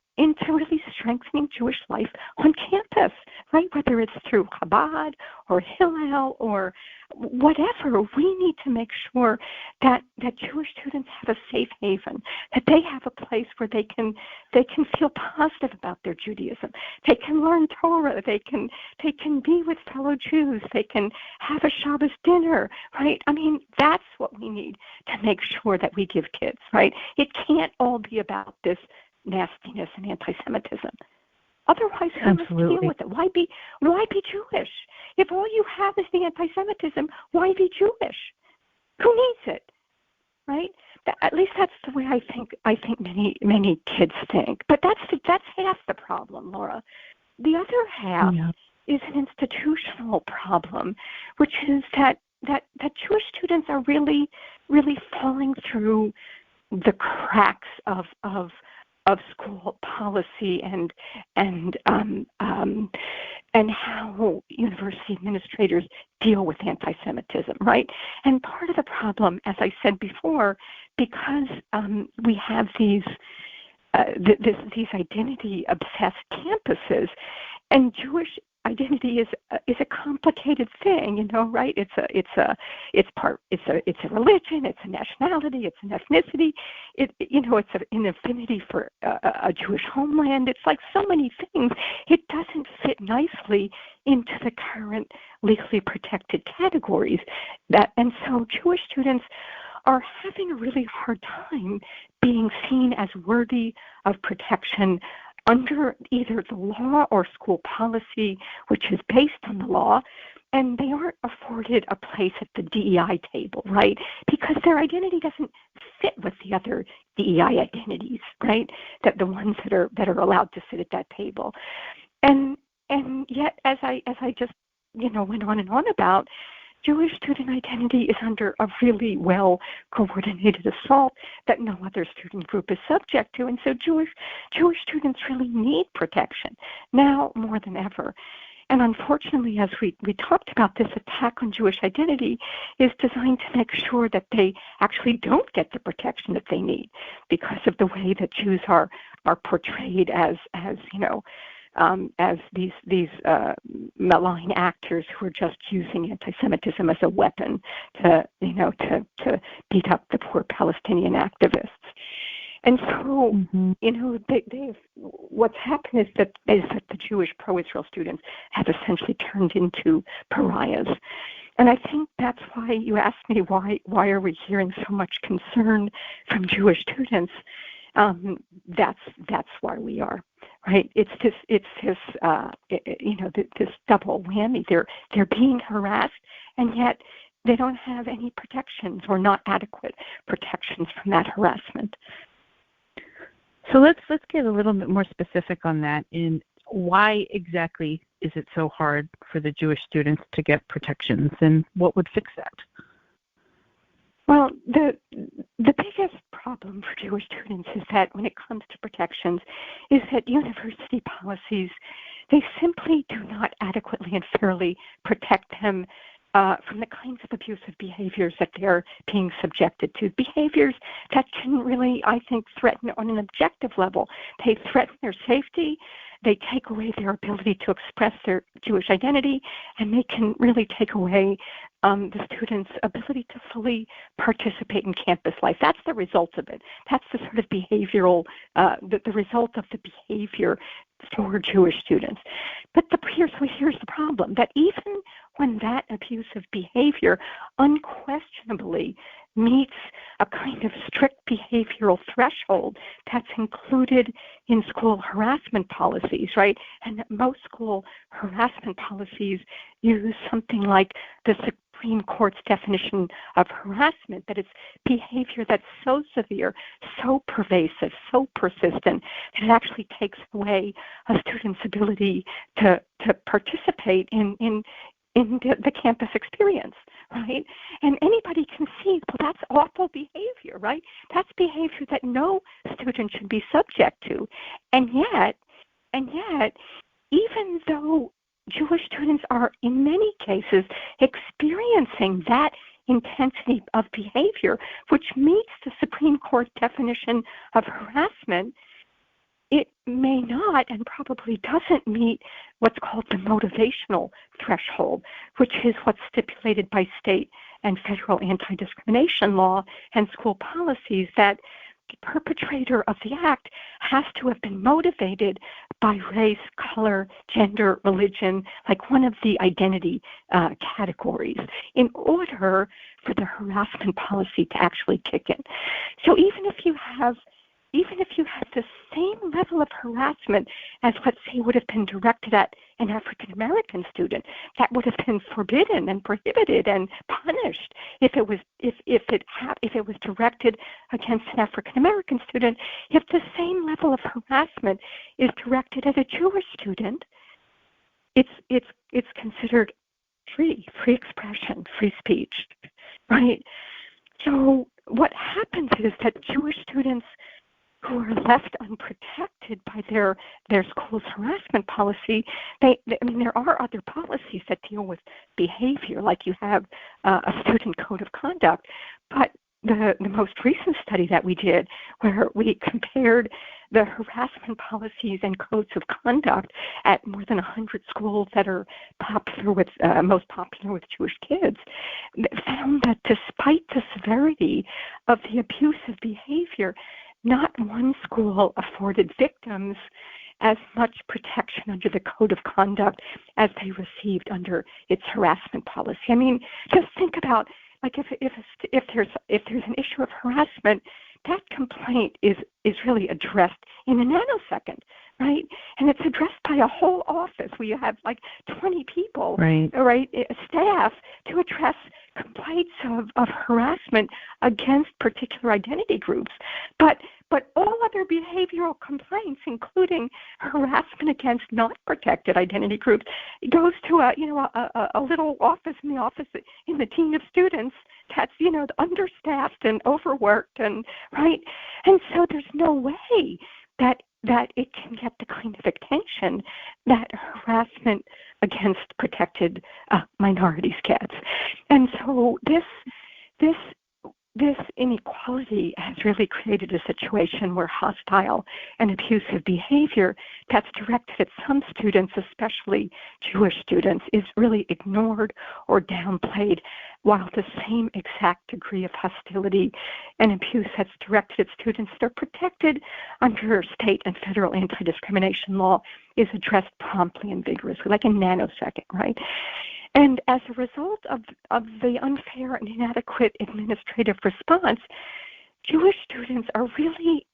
really strengthening Jewish life on campus, right? Whether it's through Chabad or Hillel or whatever, we need to make sure that Jewish students have a safe haven, that they have a place where they can feel positive about their Judaism. They can learn Torah. They can be with fellow Jews. They can have a Shabbos dinner, right? I mean, that's what we need to make sure that we give kids, right? It can't all be about this nastiness and anti-Semitism. Otherwise, who must deal with it? Why be Jewish? If all you have is the anti-Semitism, why be Jewish? Who needs it, right? At least that's the way I think many kids think. But that's half the problem, Laura. The other half is an institutional problem, which is that Jewish students are really falling through the cracks of school policy and how university administrators deal with anti-Semitism, right? And part of the problem, as I said before, because we have these identity-obsessed campuses, and Jewish identity is a complicated thing, right? It's a religion, it's a nationality, it's an ethnicity, it's an affinity for a Jewish homeland. It's like so many things. It doesn't fit nicely into the current legally protected categories. And so Jewish students are having a really hard time being seen as worthy of protection under either the law or school policy, which is based on the law, and they aren't afforded a place at the DEI table, right? Because their identity doesn't fit with the other DEI identities, right? That the ones that are allowed to sit at that table, and yet, as I just went on and on about, Jewish student identity is under a really well-coordinated assault that no other student group is subject to. And so Jewish students really need protection now more than ever. And unfortunately, as we talked about, this attack on Jewish identity is designed to make sure that they actually don't get the protection that they need because of the way that Jews are portrayed as these malign actors who are just using anti-Semitism as a weapon to beat up the poor Palestinian activists. And so, what's happened is that the Jewish pro-Israel students have essentially turned into pariahs. And I think that's why you asked me why are we hearing so much concern from Jewish students. That's why we are, right? It's this double whammy. They're being harassed, and yet they don't have any protections or not adequate protections from that harassment. So let's get a little bit more specific on that. In why exactly is it so hard for the Jewish students to get protections, and what would fix that? Well, the biggest problem for Jewish students is that when it comes to protections, is that university policies, they simply do not adequately and fairly protect them from the kinds of abusive behaviors that they're being subjected to. Behaviors that can really, I think, threaten on an objective level. They threaten their safety, they take away their ability to express their Jewish identity, and they can really take away the students' ability to fully participate in campus life. That's the result of it. That's the sort of behavioral, the result of the behavior for Jewish students. But here's the problem, that even when that abusive behavior unquestionably meets a kind of strict behavioral threshold that's included in school harassment policies, right? And most school harassment policies use something like the Supreme Court's definition of harassment, that it's behavior that's so severe, so pervasive, so persistent, that it actually takes away a student's ability to participate in the campus experience, right? And anybody can see, well, that's awful behavior, right? That's behavior that no student should be subject to. And yet, even though Jewish students are, in many cases, experiencing that intensity of behavior, which meets the Supreme Court definition of harassment. It may not and probably doesn't meet what's called the motivational threshold, which is what's stipulated by state and federal anti-discrimination law and school policies, that the perpetrator of the act has to have been motivated by race, color, gender, religion, like one of the identity categories, in order for the harassment policy to actually kick in. So even if you have the same level of harassment as, let's say, would have been directed at an African American student, that would have been forbidden and prohibited and punished if it was directed against an African American student. If the same level of harassment is directed at a Jewish student, it's considered free expression, free speech, right? So what happens is that Jewish students who are left unprotected by their school's harassment policy, there are other policies that deal with behavior, like you have a student code of conduct, but the most recent study that we did, where we compared the harassment policies and codes of conduct at more than 100 schools that are most popular with Jewish kids, found that despite the severity of the abusive behavior, not one school afforded victims as much protection under the code of conduct as they received under its harassment policy. I mean, just think about, like, if there's an issue of harassment, that complaint is really addressed in a nanosecond, right? And it's addressed by a whole office where you have like 20 people, right, staff, to address complaints of harassment against particular identity groups. But all other behavioral complaints, including harassment against not protected identity groups, goes to a little office in the dean of students that's understaffed and overworked, and right. And so there's no way that it can get the kind of attention that harassment against protected minorities gets. And so this inequality has really created a situation where hostile and abusive behavior that's directed at some students, especially Jewish students, is really ignored or downplayed, while the same exact degree of hostility and abuse that's directed at students that are protected under state and federal anti-discrimination law is addressed promptly and vigorously, like a nanosecond, right? And as a result of the unfair and inadequate administrative response, Jewish students are really,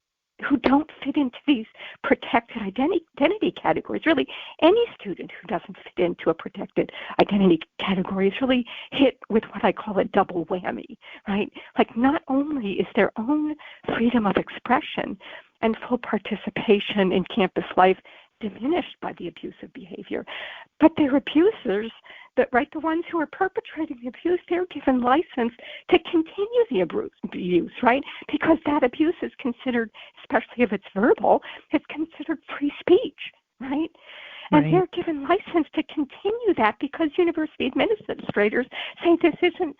who don't fit into these protected identity categories, really any student who doesn't fit into a protected identity category is really hit with what I call a double whammy, right? Like, not only is their own freedom of expression and full participation in campus life diminished by the abusive behavior, but their abusers, the ones who are perpetrating the abuse, they're given license to continue the abuse, right? Because that abuse is considered, especially if it's verbal, it's considered free speech, right? And they're given license to continue that because university administrators say this isn't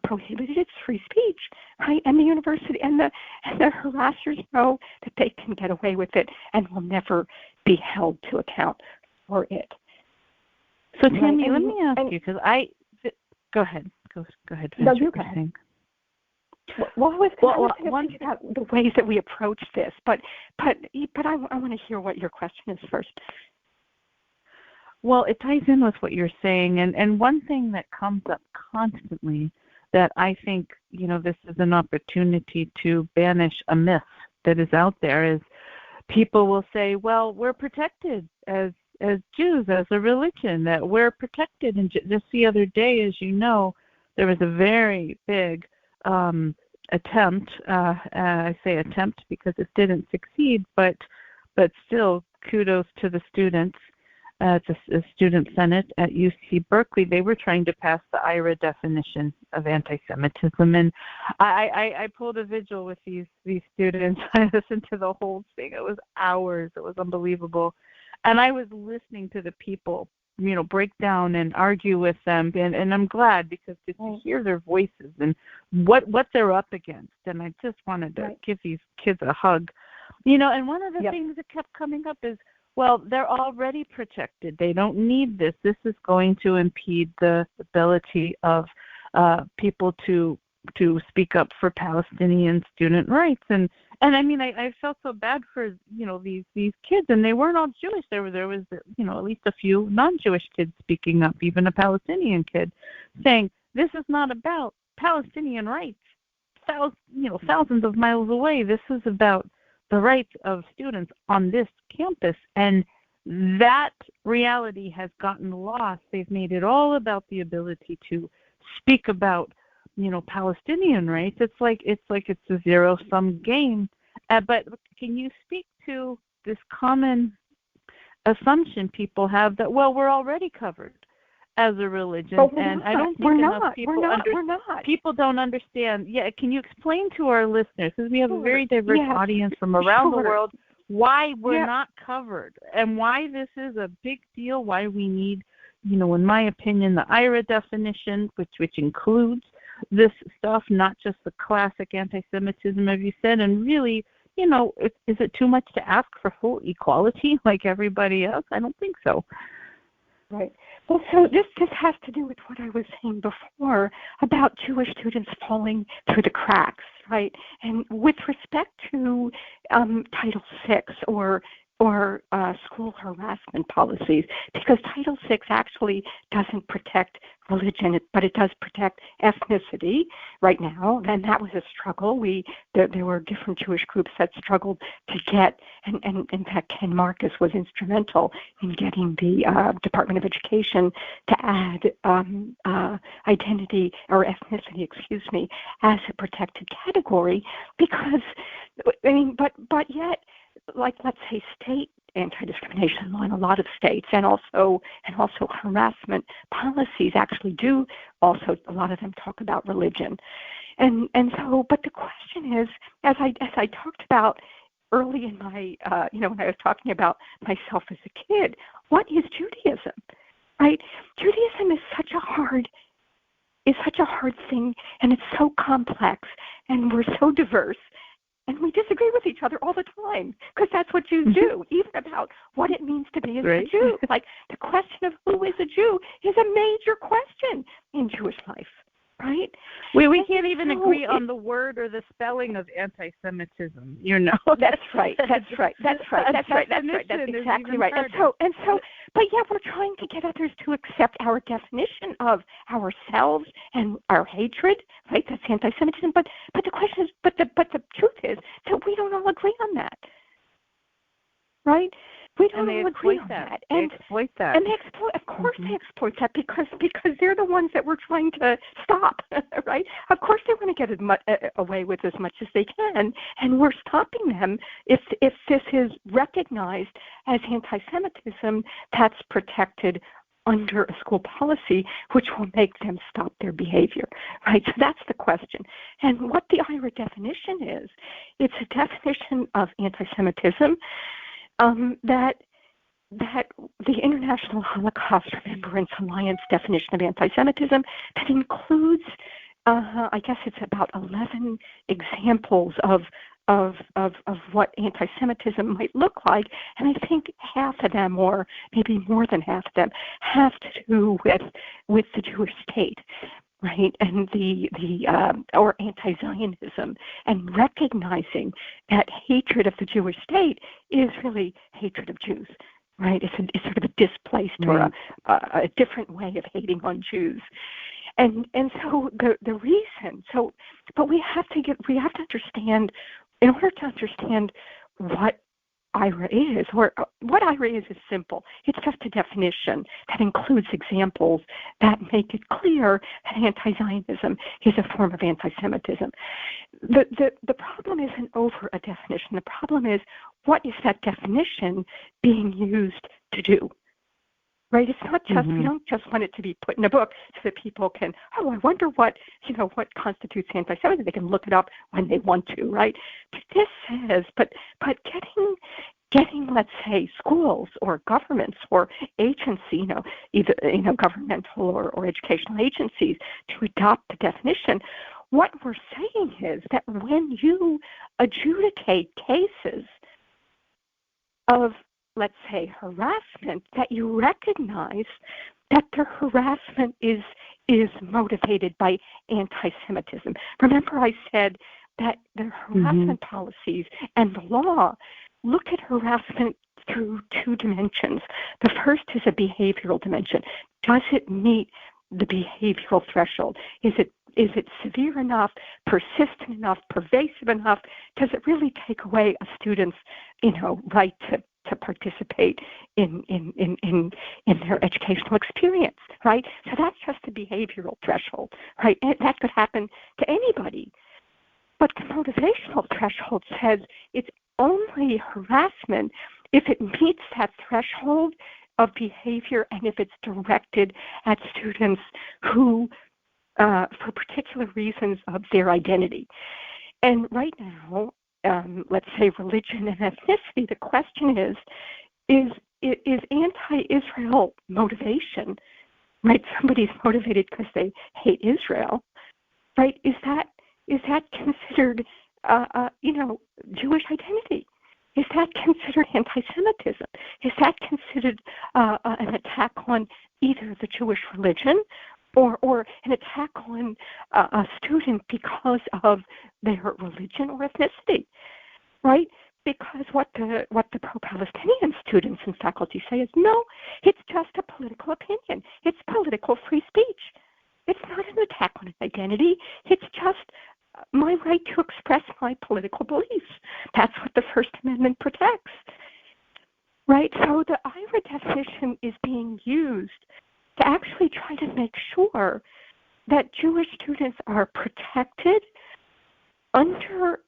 prohibited, it's free speech, right? And the university and the harassers know that they can get away with it and will never be held to account for it. So, Tammi, let me ask you, because go ahead. Go ahead. No, you go ahead. Well, I was thinking about the ways that we approach this, but I want to hear what your question is first. Well, it ties in with what you're saying, and one thing that comes up constantly that I think, this is an opportunity to banish a myth that is out there is people will say, well, we're protected as Jews, as a religion, that we're protected. And just the other day, as you know, there was a very big attempt. I say attempt because it didn't succeed, but still, kudos to the students. It's a student senate at UC Berkeley. They were trying to pass the IRA definition of anti-Semitism, and I pulled a vigil with these students. I listened to the whole thing. It was hours. It was unbelievable. And I was listening to the people, break down and argue with them, and I'm glad because to hear their voices and what they're up against. And I just wanted to give these kids a hug. And one of the things that kept coming up is, well, they're already protected. They don't need this. This is going to impede the ability of people to speak up for Palestinian student rights. And I mean, I felt so bad for these kids, and they weren't all Jewish. There was at least a few non-Jewish kids speaking up, even a Palestinian kid, saying this is not about Palestinian rights. Thousands of miles away. This is about the rights of students on this campus, and that reality has gotten lost. They've made it all about the ability to speak about Palestinian rights. It's like it's a zero-sum game. But can you speak to this common assumption people have that, well, we're already covered as a religion, and I don't think enough people don't understand. Yeah, can you explain to our listeners, because we have a very diverse audience from around the world, why we're not covered and why this is a big deal, why we need, in my opinion, the IRA definition, which includes this stuff, not just the classic anti-Semitism, as you said, and really, is it too much to ask for full equality like everybody else? I don't think so. Right. Well, so this has to do with what I was saying before about Jewish students falling through the cracks, right? And with respect to Title VI or school harassment policies, because Title VI actually doesn't protect religion, but it does protect ethnicity right now, and that was a struggle. There were different Jewish groups that struggled to get, and in fact Ken Marcus was instrumental in getting the Department of Education to add identity or ethnicity, as a protected category, because, but yet, like, let's say state anti-discrimination law in a lot of states, and also harassment policies actually do also, a lot of them talk about religion, and so, but the question is, as I talked about early in my when I was talking about myself as a kid, what is Judaism, right? Judaism is such a hard thing, and it's so complex, and we're so diverse. And we disagree with each other all the time, because that's what Jews do, even about what it means to be a Jew. Like, the question of who is a Jew is a major question in Jewish life, right? We can't even agree on the word or the spelling of anti-Semitism, That's right. That's exactly right. And so, but yet we're trying to get others to accept our definition of ourselves and our hatred, right? That's anti-Semitism. But the question is, but the truth is that we don't all agree on that, right? We don't all agree on that. They exploit that. And of course they exploit that, because they're the ones that we're trying to stop, right? Of course they want to get away with as much as they can, and we're stopping them if this is recognized as anti-Semitism that's protected under a school policy, which will make them stop their behavior, right? So that's the question. And what the IRA definition is, it's a definition of anti-Semitism that the International Holocaust Remembrance Alliance definition of anti-Semitism, that includes, I guess it's about 11 examples of what anti-Semitism might look like, and I think half of them, or maybe more than half of them, have to do with the Jewish state, right? And or anti-Zionism, and recognizing that hatred of the Jewish state is really hatred of Jews, right? It's sort of a displaced or a different way of hating on Jews. And so the reason, but we have to understand, in order to understand what IRA is, or what IRA is simple. It's just a definition that includes examples that make it clear that anti-Zionism is a form of anti-Semitism. The problem isn't over a definition. The problem is, what is that definition being used to do? Right? It's not just, we don't just want it to be put in a book so that people can, I wonder what constitutes anti-Semitism. They can look it up when they want to, right? But this says, but getting, let's say, schools or governments or agency, either governmental or educational agencies to adopt the definition. What we're saying is that when you adjudicate cases of, let's say, harassment, that you recognize that the harassment is motivated by anti-Semitism. Remember, I said that the harassment policies and the law look at harassment through two dimensions. The first is a behavioral dimension. Does it meet the behavioral threshold? Is it severe enough, persistent enough, pervasive enough? Does it really take away a student's, right to participate in their educational experience, right? So that's just a behavioral threshold, right? And that could happen to anybody. But the motivational threshold says it's only harassment if it meets that threshold of behavior and if it's directed at students who, for particular reasons of their identity. And right now, let's say religion and ethnicity, the question is anti-Israel motivation, right? Somebody's motivated because they hate Israel, right? Is that considered, Jewish identity? Is that considered anti-Semitism? Is that considered an attack on either the Jewish religion or an attack on a student because of their religion or ethnicity, right? Because what the pro-Palestinian students and faculty say is, no, it's just a political opinion. It's political free speech. It's not an attack on an identity. It's just my right to express my political beliefs. That's what the First Amendment protects, right? So the IRA definition is being used to actually try to make sure that Jewish students are protected under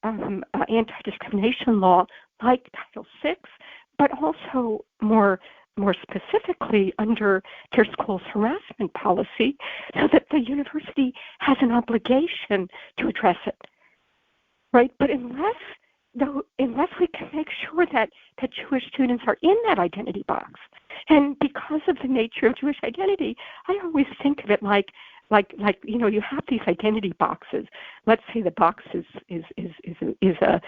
anti-discrimination law like Title VI, but also more specifically under their school's harassment policy, so that the university has an obligation to address it, right? But unless we can make sure that Jewish students are in that identity box, and because of the nature of Jewish identity, I always think of it like you have these identity boxes. Let's say the box is a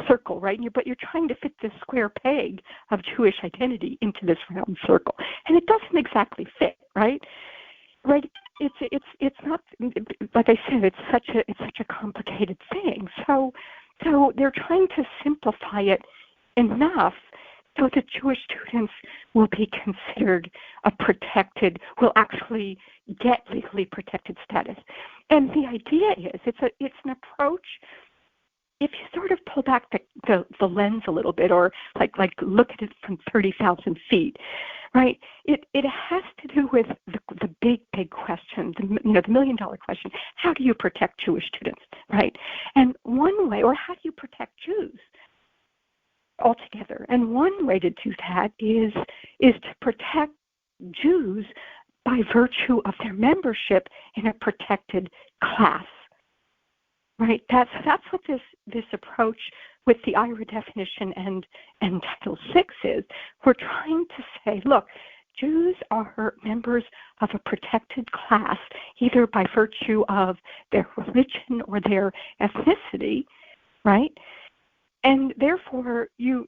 circle, right? But you're trying to fit this square peg of Jewish identity into this round circle, and it doesn't exactly fit, right? Right? It's not, like I said, it's such a complicated thing. So they're trying to simplify it enough so that Jewish students will be considered will actually get legally protected status. And the idea is, it's an approach, if you sort of pull back the lens a little bit, or like look at it from 30,000 feet, right? It has to do with the big question, the $1 million question. How do you protect Jewish students, right? And one way, or how do you protect Jews altogether? And one way to do that is to protect Jews by virtue of their membership in a protected class, right? That's what this approach with the IRA definition and Title VI is. We're trying to say, look, Jews are members of a protected class, either by virtue of their religion or their ethnicity, right? And therefore, you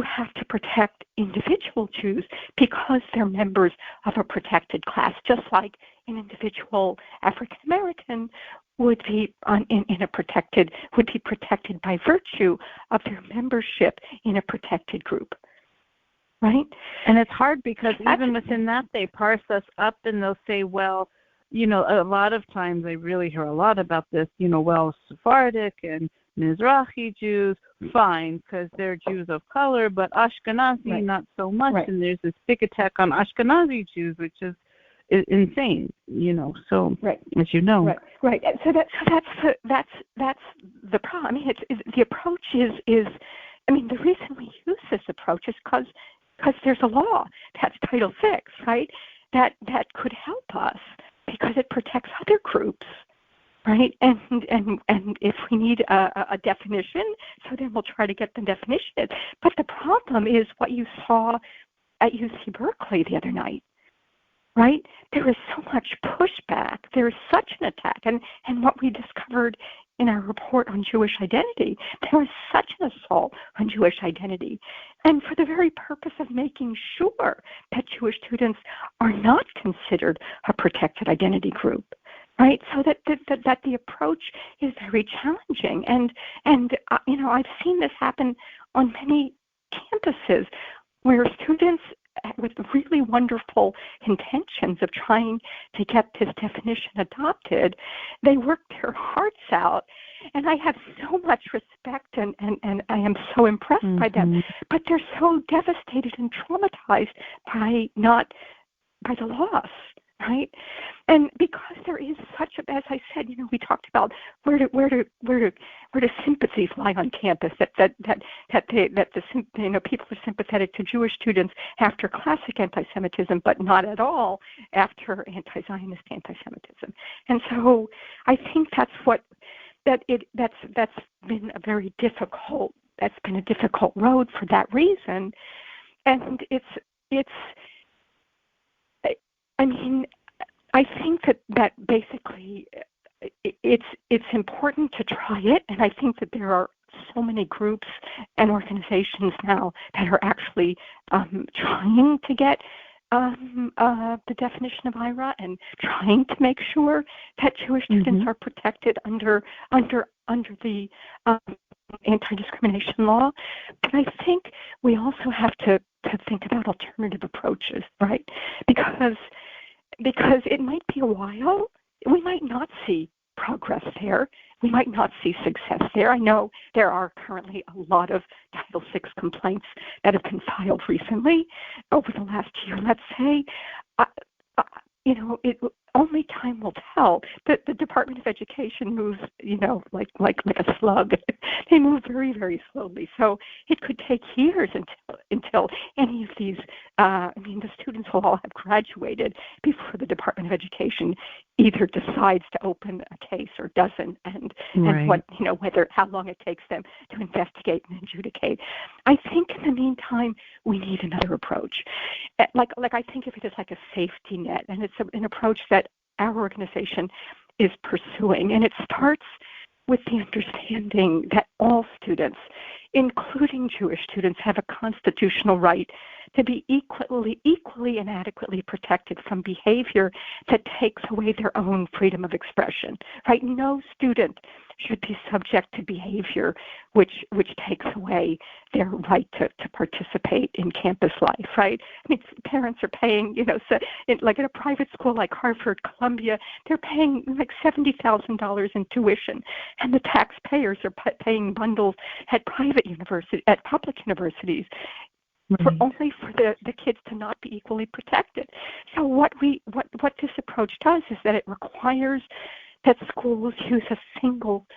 have to protect individual Jews because they're members of a protected class, just like an individual African American would be protected by virtue of their membership in a protected group, right? And it's hard because even within that, they parse us up and they'll say, well, a lot of times I really hear a lot about this, well, Sephardic and Mizrahi Jews, fine, because they're Jews of color, but Ashkenazi, not so much. Right. And there's this big attack on Ashkenazi Jews, which is insane, So, right. As you know, right. So that's the problem. I mean, the approach is. I mean, the reason we use this approach is because there's a law, that's Title VI, right? That could help us because it protects other groups, right? And if we need a definition, so then we'll try to get the definition. But the problem is what you saw at UC Berkeley the other night, right? There is so much pushback. There is such an attack. And what we discovered in our report on Jewish identity, there is such an assault on Jewish identity. And for the very purpose of making sure that Jewish students are not considered a protected identity group, right? So that the approach is very challenging. And I've seen this happen on many campuses where students with really wonderful intentions of trying to get this definition adopted, they work their hearts out. And I have so much respect and I am so impressed by them, but they're so devastated and traumatized by the loss, right? And because there is such a, as I said, we talked about where do sympathies lie on campus, that people are sympathetic to Jewish students after classic anti-Semitism, but not at all after anti-Zionist anti-Semitism. And so I think that's been a very difficult. That's been a difficult road for that reason, and I think that basically it's important to try it, and I think that there are so many groups and organizations now that are actually trying to get the definition of IRA and trying to make sure that Jewish students are protected under the anti-discrimination law. But I think we also have to think about alternative approaches, right? Because it might be a while. We might not see progress there. We might not see success there. I know there are currently a lot of Title VI complaints that have been filed recently over the last year, let's say. Only time will tell. The Department of Education moves, like a slug. They move very, very slowly. So it could take years until any of these. The students will all have graduated before the Department of Education either decides to open a case or doesn't, and how long it takes them to investigate and adjudicate. I think in the meantime we need another approach. Like I think of it as like a safety net, and it's an approach that our organization is pursuing, and it starts with the understanding that all students, including Jewish students, have a constitutional right to be equally and adequately protected from behavior that takes away their own freedom of expression, right? No student should be subject to behavior which takes away their right to participate in campus life, right? Parents are paying, like at a private school like Harvard, Columbia, they're paying like $70,000 in tuition, and the taxpayers are paying bundles at public universities. Only for the kids to not be equally protected. So what this approach does is that it requires that schools use a single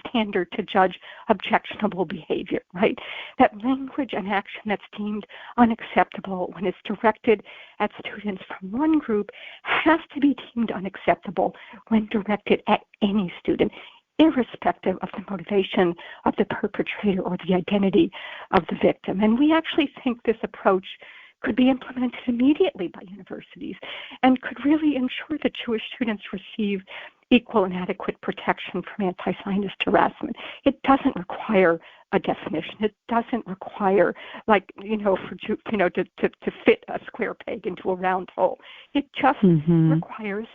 standard to judge objectionable behavior, right? That language and action that's deemed unacceptable when it's directed at students from one group has to be deemed unacceptable when directed at any student, irrespective of the motivation of the perpetrator or the identity of the victim. And we actually think this approach could be implemented immediately by universities and could really ensure that Jewish students receive equal and adequate protection from anti-Zionist harassment. It doesn't require a definition. It doesn't require, to fit a square peg into a round hole. It just requires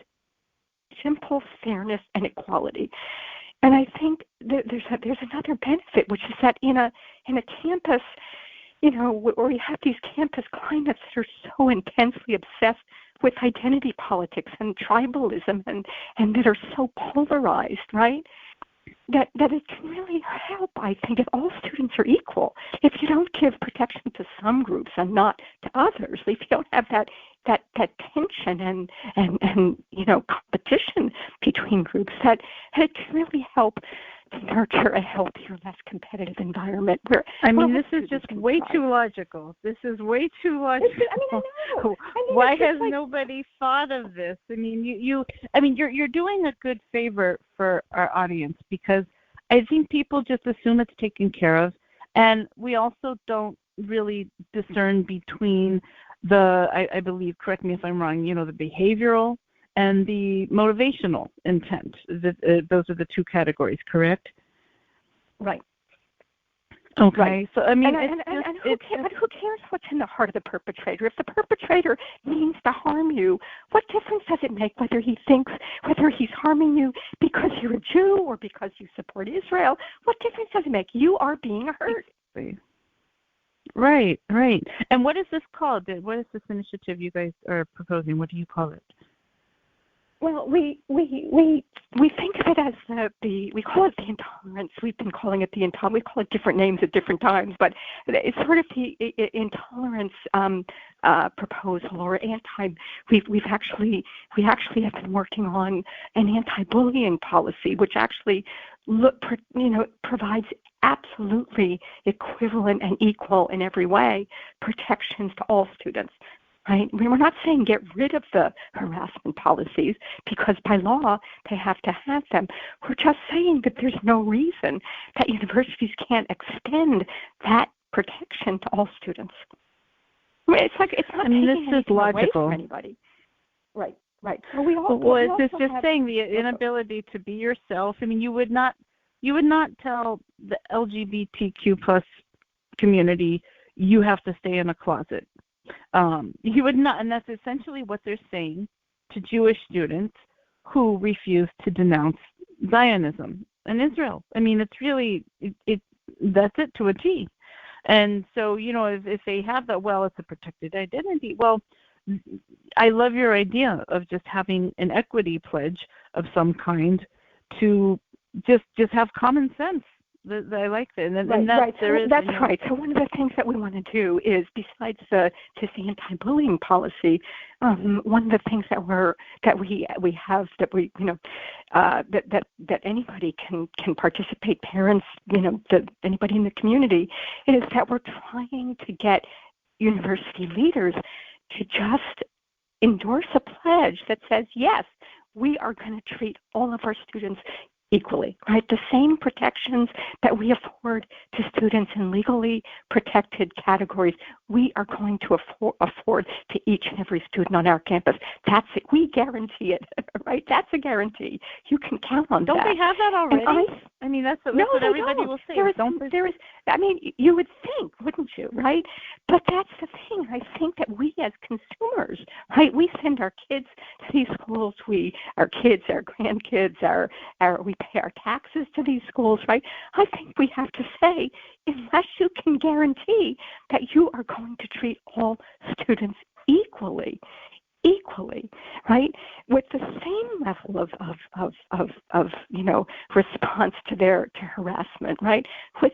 simple fairness and equality. And I think that there's another benefit, which is that in a campus, where we have these campus climates that are so intensely obsessed with identity politics and tribalism and that are so polarized, right? That it can really help, I think, if all students are equal. If you don't give protection to some groups and not to others, if you don't have that tension and competition between groups, that it can really help nurture a healthier, less competitive environment where this is just way too logical. This is way too logical. I know. Why has nobody thought of this? You're doing a good favor for our audience, because I think people just assume it's taken care of, and we also don't really discern between I believe, correct me if I'm wrong, the behavioral and the motivational intent. Those are the two categories, correct? Right. Okay. Right. So who cares what's in the heart of the perpetrator? If the perpetrator means to harm you, what difference does it make whether he's harming you because you're a Jew or because you support Israel? What difference does it make? You are being hurt. Right. And what is this called? What is this initiative you guys are proposing? What do you call it? Well, we think of it as we call it the intolerance. We've been calling it the intolerance. We call it different names at different times, but it's sort of the intolerance proposal or we actually have been working on an anti-bullying policy, which actually provides absolutely equivalent and equal in every way protections to all students. Right? We're not saying get rid of the harassment policies, because by law they have to have them. We're just saying that there's no reason that universities can't extend that protection to all students. It's not taking anything away from anybody. Right. So it's just saying the inability to be yourself. You would not tell the LGBTQ plus community you have to stay in a closet. You would not, and that's essentially what they're saying to Jewish students who refuse to denounce Zionism and Israel. It's really that's it to a T. And so, if they have that, it's a protected identity. Well, I love your idea of just having an equity pledge of some kind to just have common sense. I like that. That's right. So one of the things that we want to do is, besides this anti-bullying policy, one of the things that anybody can participate, parents, anybody in the community, is that we're trying to get university leaders to just endorse a pledge that says, yes, we are going to treat all of our students equally, right? The same protections that we afford to students in legally protected categories, we are going to afford to each and every student on our campus. That's it. We guarantee it, right? That's a guarantee. You can count on that. Don't they have that already? That's what everybody will say. You would think, wouldn't you, right? But that's the thing. I think that we as consumers, right, we send our kids to these schools. Our kids, our grandkids, we pay our taxes to these schools, right? I think we have to say, unless you can guarantee that you are going to treat all students equally, right, with the same level of response to harassment, right? With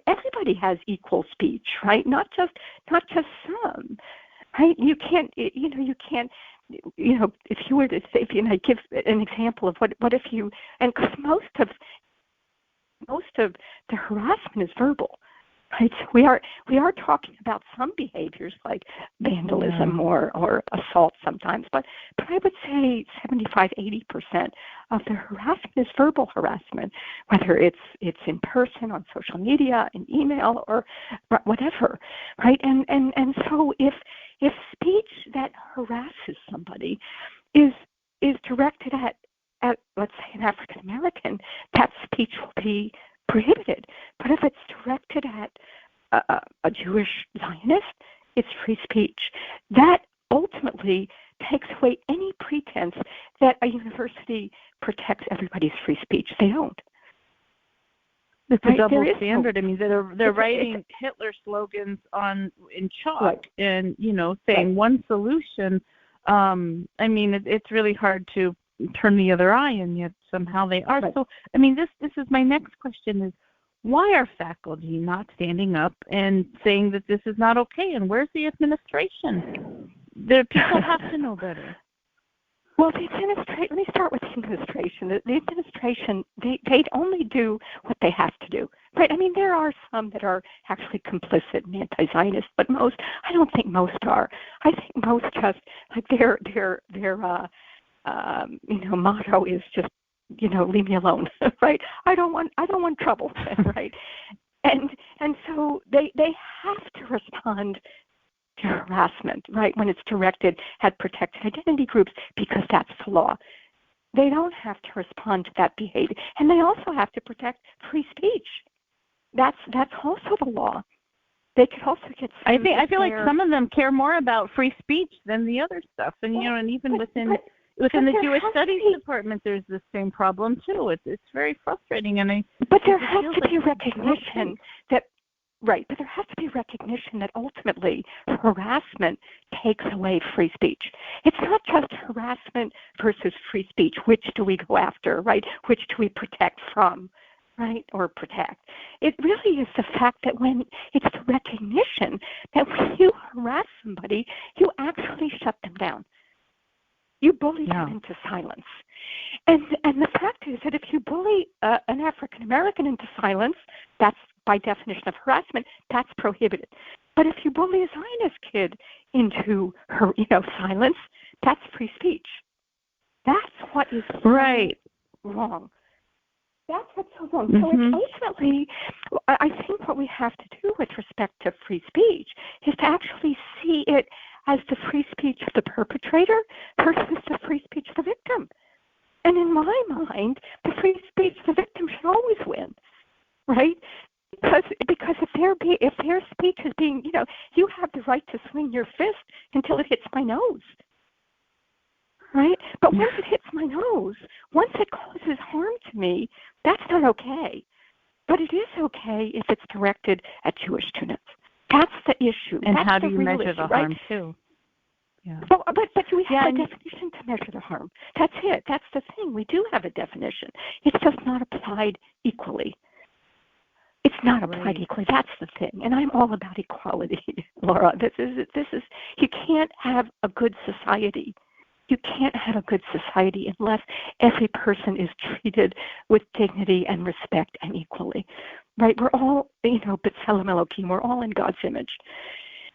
everybody has equal speech, right? Not just some, right? You can't. If you were to say, I give an example of what if you, and because most of the harassment is verbal. Right. We are talking about some behaviors like vandalism or assault sometimes, but I would say 75-80% of the harassment is verbal harassment, whether it's in person, on social media, in email, or whatever. Right. And so if speech that harasses somebody is directed at let's say an African American, that speech will be prohibited. But if it's directed at a Jewish Zionist, it's free speech. That ultimately takes away any pretense that a university protects everybody's free speech. They don't. It's a double standard. They're writing Hitler slogans in chalk, and saying one solution. It's really hard to turn the other eye, and yet somehow they are. Right. So, this is my next question: is why are faculty not standing up and saying that this is not okay? And where's the administration? The people have to know better. Well, let me start with the administration. The administration, they only do what they have to do, right? I mean, there are some that are actually complicit and anti-Zionist, but I don't think most are. I think most just, like, their motto is just, leave me alone, right? I don't want trouble, right? And so they have to respond to harassment, right, when it's directed at protected identity groups, because that's the law. They don't have to respond to that behavior. And they also have to protect free speech. That's also the law. They could also get sued. I feel like some of them care more about free speech than the other stuff. And, and even within the Jewish Studies Department, there's the same problem, too. It's very frustrating. But there has to be recognition that, right, but there has to be recognition that ultimately harassment takes away free speech. It's not just harassment versus free speech. Which do we go after, right? Which do we protect from, right, or protect? It really is the fact that when it's the recognition that when you harass somebody, you actually shut them down. You bully them into silence. And the fact is that if you bully an African American into silence, that's by definition of harassment, that's prohibited. But if you bully a Zionist kid into silence, that's free speech. That's what is wrong. That's what's so wrong. So it's ultimately, I think what we have to do with respect to free speech is to actually see it as the free speech of the perpetrator versus the free speech of the victim. And in my mind, the free speech of the victim should always win, right? Because if their speech is being, you have the right to swing your fist until it hits my nose, right? But once it hits my nose, once it causes harm to me, that's not okay. But it is okay if it's directed at Jewish students. That's the issue. And that's how do you measure issue, the right? harm, too? Yeah. Well, but we have a definition to measure the harm. That's it. That's the thing. We do have a definition. It's just not applied equally. It's not applied equally. That's the thing. And I'm all about equality, Laura. This is. You can't have a good society. You can't have a good society unless every person is treated with dignity and respect and equally, right? We're all, B'Tselem Elohim. We're all in God's image.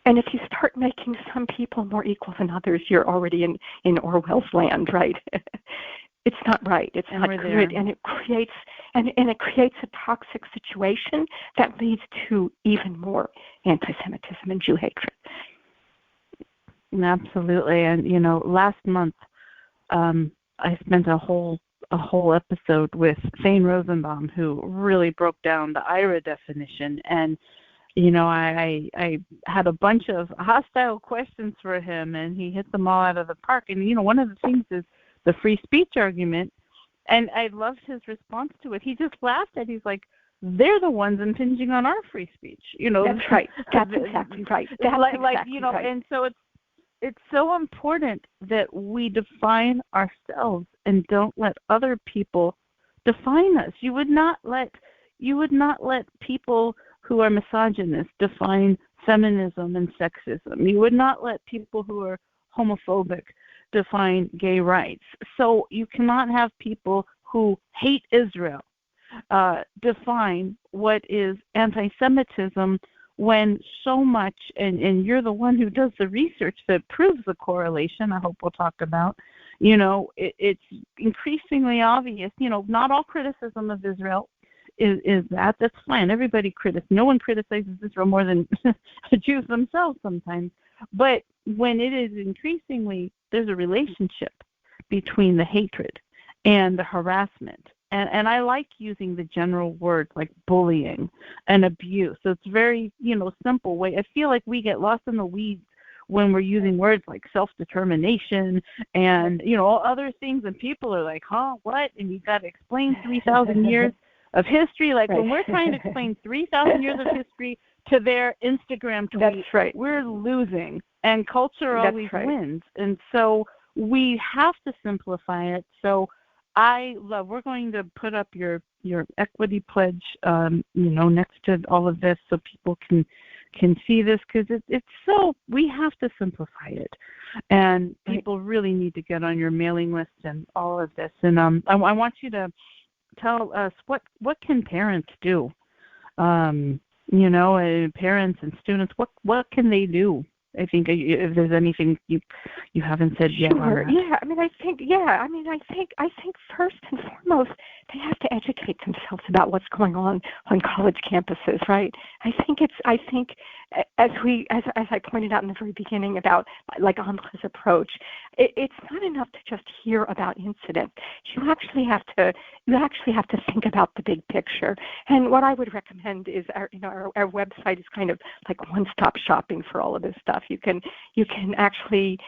And if you start making some people more equal than others, you're already in Orwell's land, right? It's not right. It's not good, and it creates a toxic situation that leads to even more anti-Semitism and Jew hatred. Absolutely, and last month I spent a whole episode with Thane Rosenbaum, who really broke down the IRA definition, and I had a bunch of hostile questions for him, and he hit them all out of the park. And one of the things is the free speech argument, and I loved his response to it. He just laughed at it. He's like, they're the ones impinging on our free speech. That's right. That's exactly right. That's exactly right. And so it's so important that we define ourselves and don't let other people define us. You would not let people who are misogynist define feminism and sexism. You would not let people who are homophobic define gay rights. So you cannot have people who hate Israel define what is anti-Semitism, when so much, and you're the one who does the research that proves the correlation, I hope we'll talk about, it's increasingly obvious, not all criticism of Israel is that. That's fine. No one criticizes Israel more than the Jews themselves sometimes. But when it is increasingly, there's a relationship between the hatred and the harassment. And I like using the general words like bullying and abuse. So it's very, simple way. I feel like we get lost in the weeds when we're using words like self-determination and, all other things. And people are like, huh, what? And you got to explain 3,000 years of history. Like when we're trying to explain 3,000 years of history to their Instagram tweet, that's right. We're losing. And culture always wins. And so we have to simplify it. So we're going to put up your equity pledge, next to all of this so people can see this, because it's so, we have to simplify it. And people really need to get on your mailing list and all of this. And I want you to tell us what can parents do? Parents and students, what can they do? I think if there's anything you haven't said yet. Sure. Yeah. I think first and foremost, they have to educate themselves about what's going on college campuses, right? I think as I pointed out in the very beginning about like Andre's approach, it's not enough to just hear about incidents. You actually have to think about the big picture. And what I would recommend is our website is kind of like one-stop shopping for all of this stuff. You can actually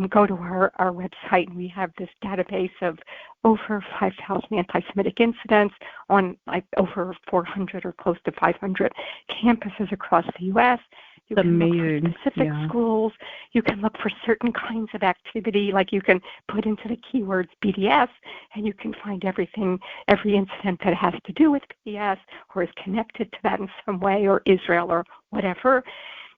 go to our website, and we have this database of over 5,000 anti-Semitic incidents on like over 400 or close to 500 campuses across the U.S. You can look for specific schools. You can look for certain kinds of activity, like you can put into the keywords BDS, and you can find every incident that has to do with BDS or is connected to that in some way, or Israel or whatever.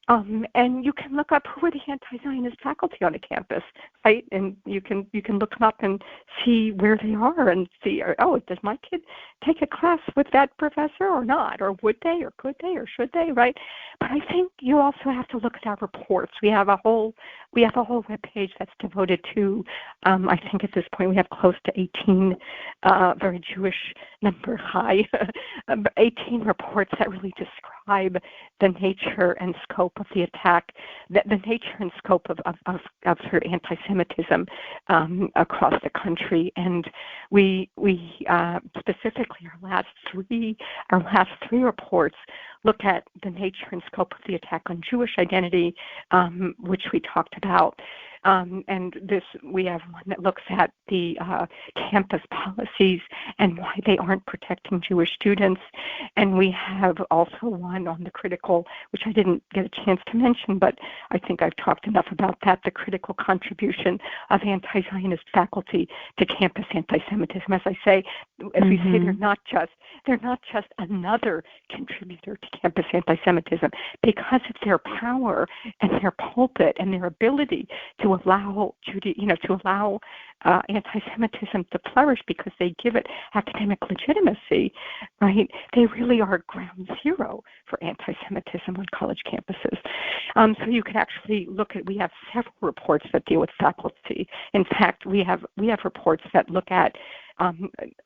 And you can look up who are the anti-Zionist faculty on a campus, right? And you can look them up and see where they are and see, does my kid take a class with that professor or not? Or would they, or could they, or should they, right? But I think you also have to look at our reports. We have a whole web page that's devoted to, I think at this point we have close to 18, very Jewish number high, 18 reports that really describe the nature and scope of the attack, the nature and scope of sort of anti-Semitism across the country. And we specifically our last three reports look at the nature and scope of the attack on Jewish identity, which we talked about. And we have one that looks at the campus policies and why they aren't protecting Jewish students. And we have also one on the critical, which I didn't get a chance to mention, but I think I've talked enough about that, the critical contribution of anti-Zionist faculty to campus anti-Semitism. As I say, as we say, they're not just another contributor to campus anti-Semitism, because of their power and their pulpit and their ability to allow anti-Semitism to flourish, because they give it academic legitimacy, right? They really are ground zero for anti-Semitism on college campuses. So you could actually look at, we have several reports that deal with faculty. In fact, we have reports that look at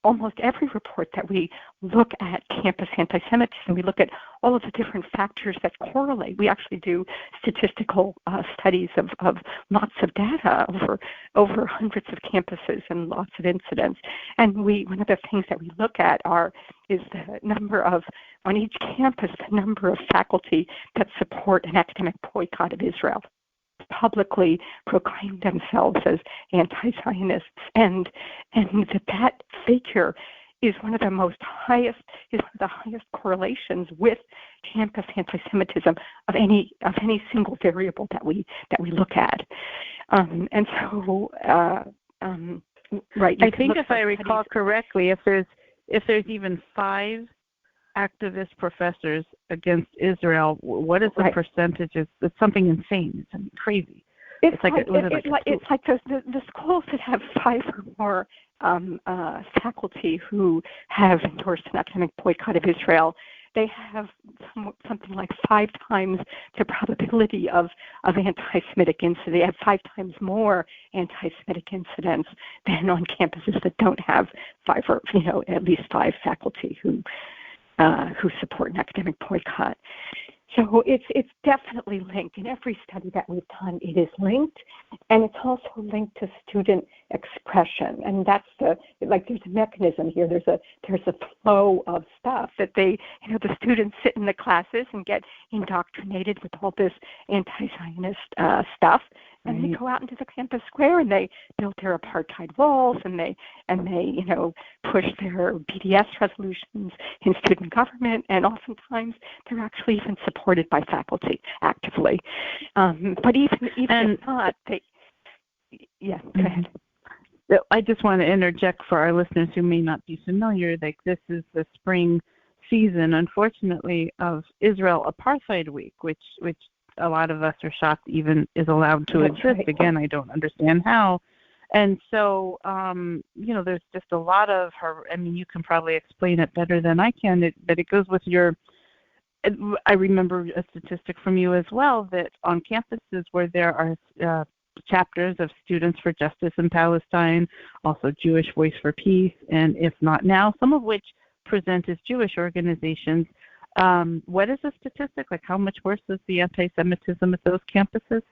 almost every report that we look at campus anti-Semitism. We look at all of the different factors that correlate. We actually do statistical studies of lots of data over hundreds of campuses and lots of incidents. And one of the things that we look at is the number of, on each campus, the number of faculty that support an academic boycott of Israel, publicly proclaim themselves as anti-Zionists, and that figure is one of the highest correlations with campus anti-Semitism of any single variable that we look at, and so right. I think if I recall correctly, if there's even 5 activist professors against Israel, what is the percentage? It's something insane. It's crazy. It's like the schools that have 5 or more faculty who have endorsed an academic boycott of Israel. They have something like 5 times the probability of anti-Semitic incidents. They have 5 times more anti-Semitic incidents than on campuses that don't have 5 or at least 5 faculty who support an academic boycott. So it's definitely linked. In every study that we've done, it is linked, and it's also linked to student expression. And that's there's a mechanism here. There's a flow of stuff that the students sit in the classes and get indoctrinated with all this anti-Zionist stuff. And they go out into the campus square and they build their apartheid walls and they push their BDS resolutions in student government, and oftentimes they're actually even supported by faculty actively. But even if not, go ahead. I just want to interject for our listeners who may not be familiar. Like, this is the spring season, unfortunately, of Israel Apartheid Week, which a lot of us are shocked even is allowed to exist. Right. Again, I don't understand how. And so, there's just a lot of her. I mean, you can probably explain it better than I can, but it goes with your. I remember a statistic from you as well that on campuses where there are chapters of Students for Justice in Palestine, also Jewish Voice for Peace, and if not now, some of which present as Jewish organizations. What is the statistic? Like, how much worse is the anti-Semitism at those campuses?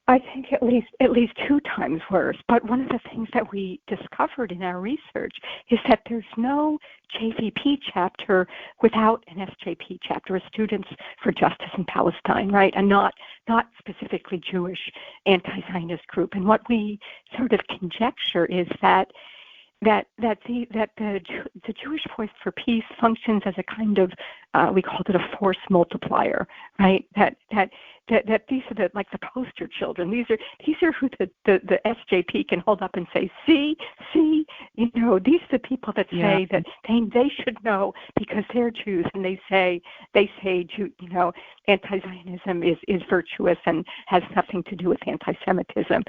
I think at least 2 times worse. But one of the things that we discovered in our research is that there's no JVP chapter without an SJP chapter, a Students for Justice in Palestine, right? And not specifically Jewish anti-Zionist group. And what we sort of conjecture is that the Jewish Voice for Peace functions as a kind of we called it a force multiplier, right? That these are the poster children. These are who the SJP can hold up and say, see, these are the people that say that they should know because they're Jews, and they say anti-Zionism is virtuous and has nothing to do with anti-Semitism,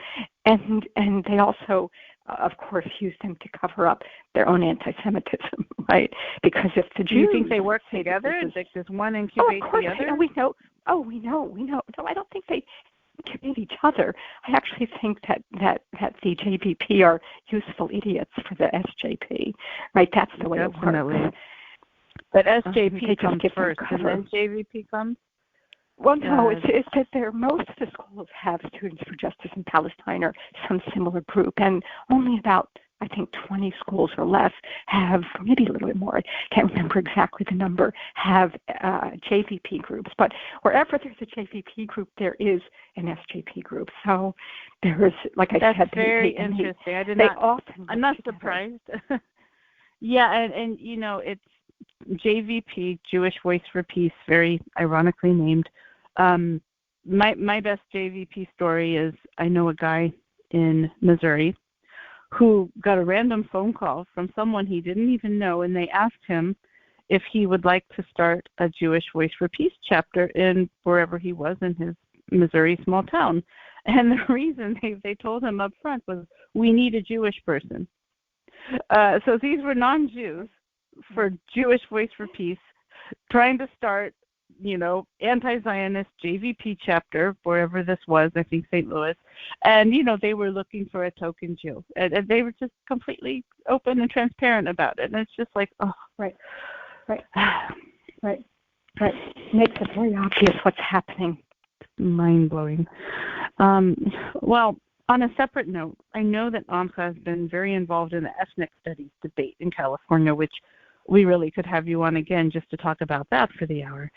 and they also of course, use them to cover up their own anti-Semitism, right? Because if the Jews... Do you think they work together? Does one incubate the other? We know. No, I don't think they incubate each other. I actually think that the JVP are useful idiots for the SJP, right? That's the way it works. But SJP comes first, and then JVP comes? Well, no, it's that most of the schools have Students for Justice in Palestine or some similar group, and only about, I think, 20 schools or less have, maybe a little bit more, I can't remember exactly the number, have JVP groups. But wherever there's a JVP group, there is an SJP group. So there is, like I said, that's very interesting. I'm not surprised. Yeah, and it's JVP, Jewish Voice for Peace, very ironically named. My best JVP story is I know a guy in Missouri who got a random phone call from someone he didn't even know, and they asked him if he would like to start a Jewish Voice for Peace chapter in wherever he was in his Missouri small town. And the reason they told him up front was, we need a Jewish person. So these were non-Jews for Jewish Voice for Peace, trying to start, anti-Zionist JVP chapter, wherever this was, I think St. Louis, and, they were looking for a token Jew. And they were just completely open and transparent about it. And it's just like, oh. Right. Makes it very obvious what's happening. Mind-blowing. Well, on a separate note, I know that AMCA has been very involved in the ethnic studies debate in California, which we really could have you on again just to talk about that for the hour.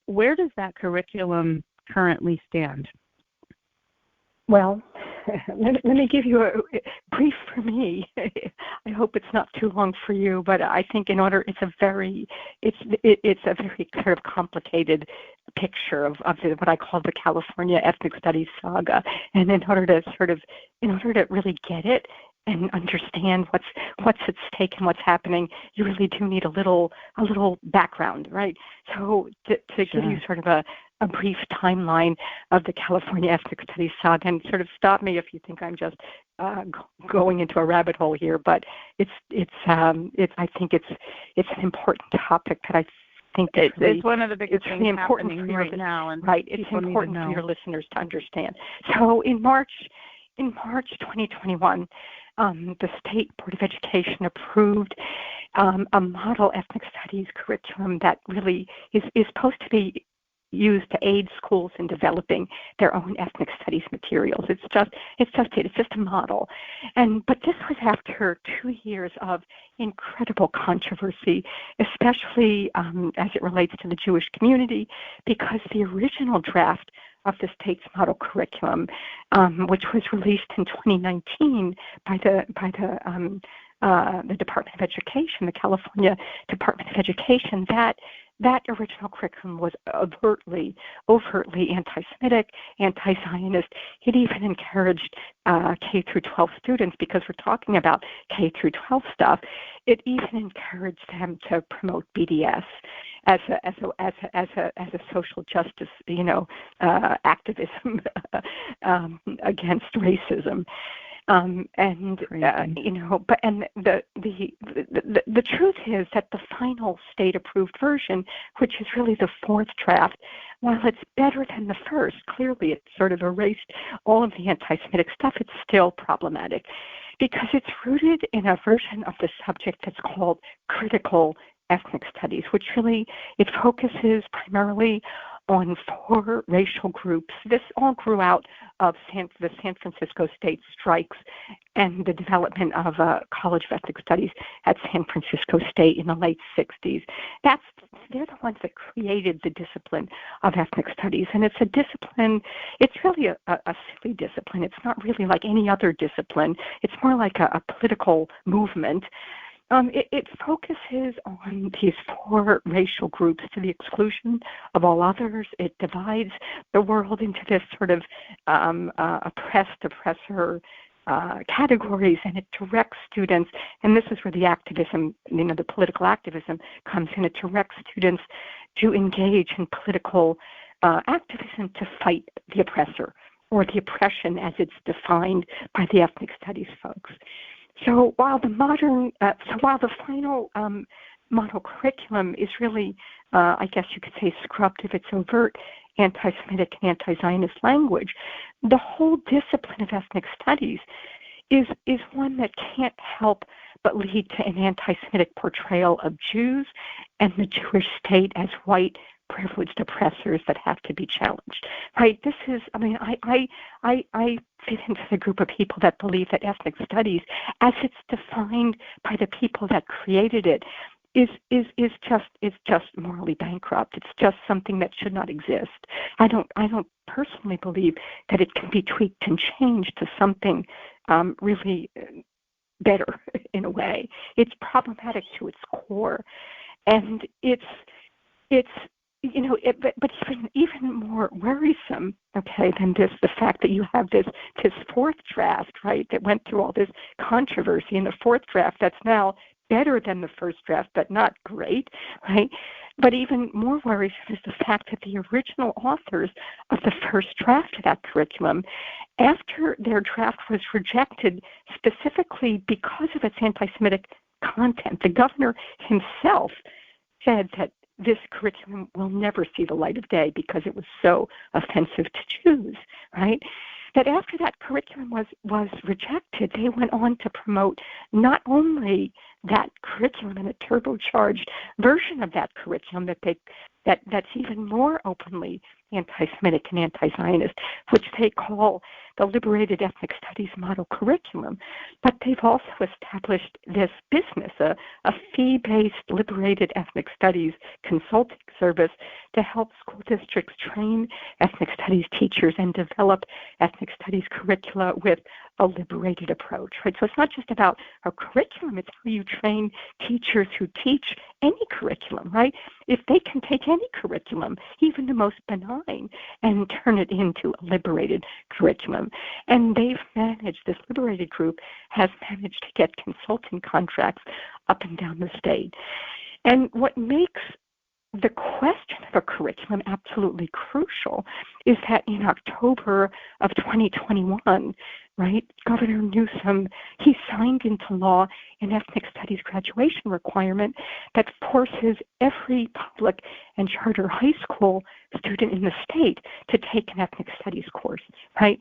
Where does that curriculum currently stand? Well, let me give you a brief for me. I hope it's not too long for you, but I think it's a very kind of complicated picture of what I call the California ethnic studies saga. And in order to really get it and understand what's at stake and what's happening, you really do need a little background, right? So to give you sort of a brief timeline of the California ethnic studies saga, and sort of stop me if you think I'm just going into a rabbit hole here, but I think it's an important topic that I think it's one of the biggest things happening right now, and right, it's important for your listeners to understand. So in March 2021, the State Board of Education approved a model ethnic studies curriculum that really is supposed to be used to aid schools in developing their own ethnic studies materials. It's just a model. But this was after 2 years of incredible controversy, especially as it relates to the Jewish community, because the original draft of the state's model curriculum, which was released in 2019 by the Department of Education, the California Department of Education, that that original curriculum was overtly anti-Semitic, anti-Zionist. It even encouraged K through 12 students, because we're talking about K through 12 stuff. It even encouraged them to promote BDS as a social justice, activism against racism. The truth is that the final state-approved version, which is really the fourth draft, while it's better than the first, clearly it sort of erased all of the anti-Semitic stuff, it's still problematic because it's rooted in a version of the subject that's called critical ethnic studies, which really, it focuses primarily on 4 racial groups. This all grew out of the San Francisco State strikes and the development of College of Ethnic Studies at San Francisco State in the late 60s. They're the ones that created the discipline of ethnic studies, and it's a discipline, it's really a silly discipline. It's not really like any other discipline. It's more like a political movement. It focuses on these 4 racial groups to the exclusion of all others. It divides the world into this sort of oppressor categories, and it directs students, and this is where the activism, the political activism comes in. It directs students to engage in political activism to fight the oppressor or the oppression as it's defined by the ethnic studies folks. So while the final model curriculum is really, I guess you could say, scrubbed of its overt anti-Semitic and anti-Zionist language, the whole discipline of ethnic studies is one that can't help but lead to an anti-Semitic portrayal of Jews and the Jewish state as white, privileged oppressors that have to be challenged. Right? This is, I fit into the group of people that believe that ethnic studies, as it's defined by the people that created it, is just morally bankrupt. It's just something that should not exist. I don't personally believe that it can be tweaked and changed to something really better in a way. It's problematic to its core, and but even more worrisome, okay, than this, the fact that you have this 4th draft, right, that went through all this controversy, and the 4th draft that's now better than the 1st draft, but not great, right? But even more worrisome is the fact that the original authors of the 1st draft of that curriculum, after their draft was rejected specifically because of its anti-Semitic content, the governor himself said that this curriculum will never see the light of day because it was so offensive to Jews, right? That after that curriculum was rejected, they went on to promote not only that curriculum and a turbocharged version of that curriculum that's even more openly anti-Semitic and anti-Zionist, which they call the Liberated Ethnic Studies Model Curriculum. But they've also established this business, a fee-based Liberated Ethnic Studies consulting service to help school districts train ethnic studies teachers and develop ethnic studies curricula with a liberated approach, right? So it's not just about a curriculum, it's how you train teachers who teach any curriculum, right? If they can take any curriculum, even the most benign, and turn it into a liberated curriculum. And this liberated group has managed to get consulting contracts up and down the state. And what makes the question of a curriculum absolutely crucial is that in October of 2021, right, Governor Newsom, he signed into law an ethnic studies graduation requirement that forces every public and charter high school student in the state to take an ethnic studies course, right?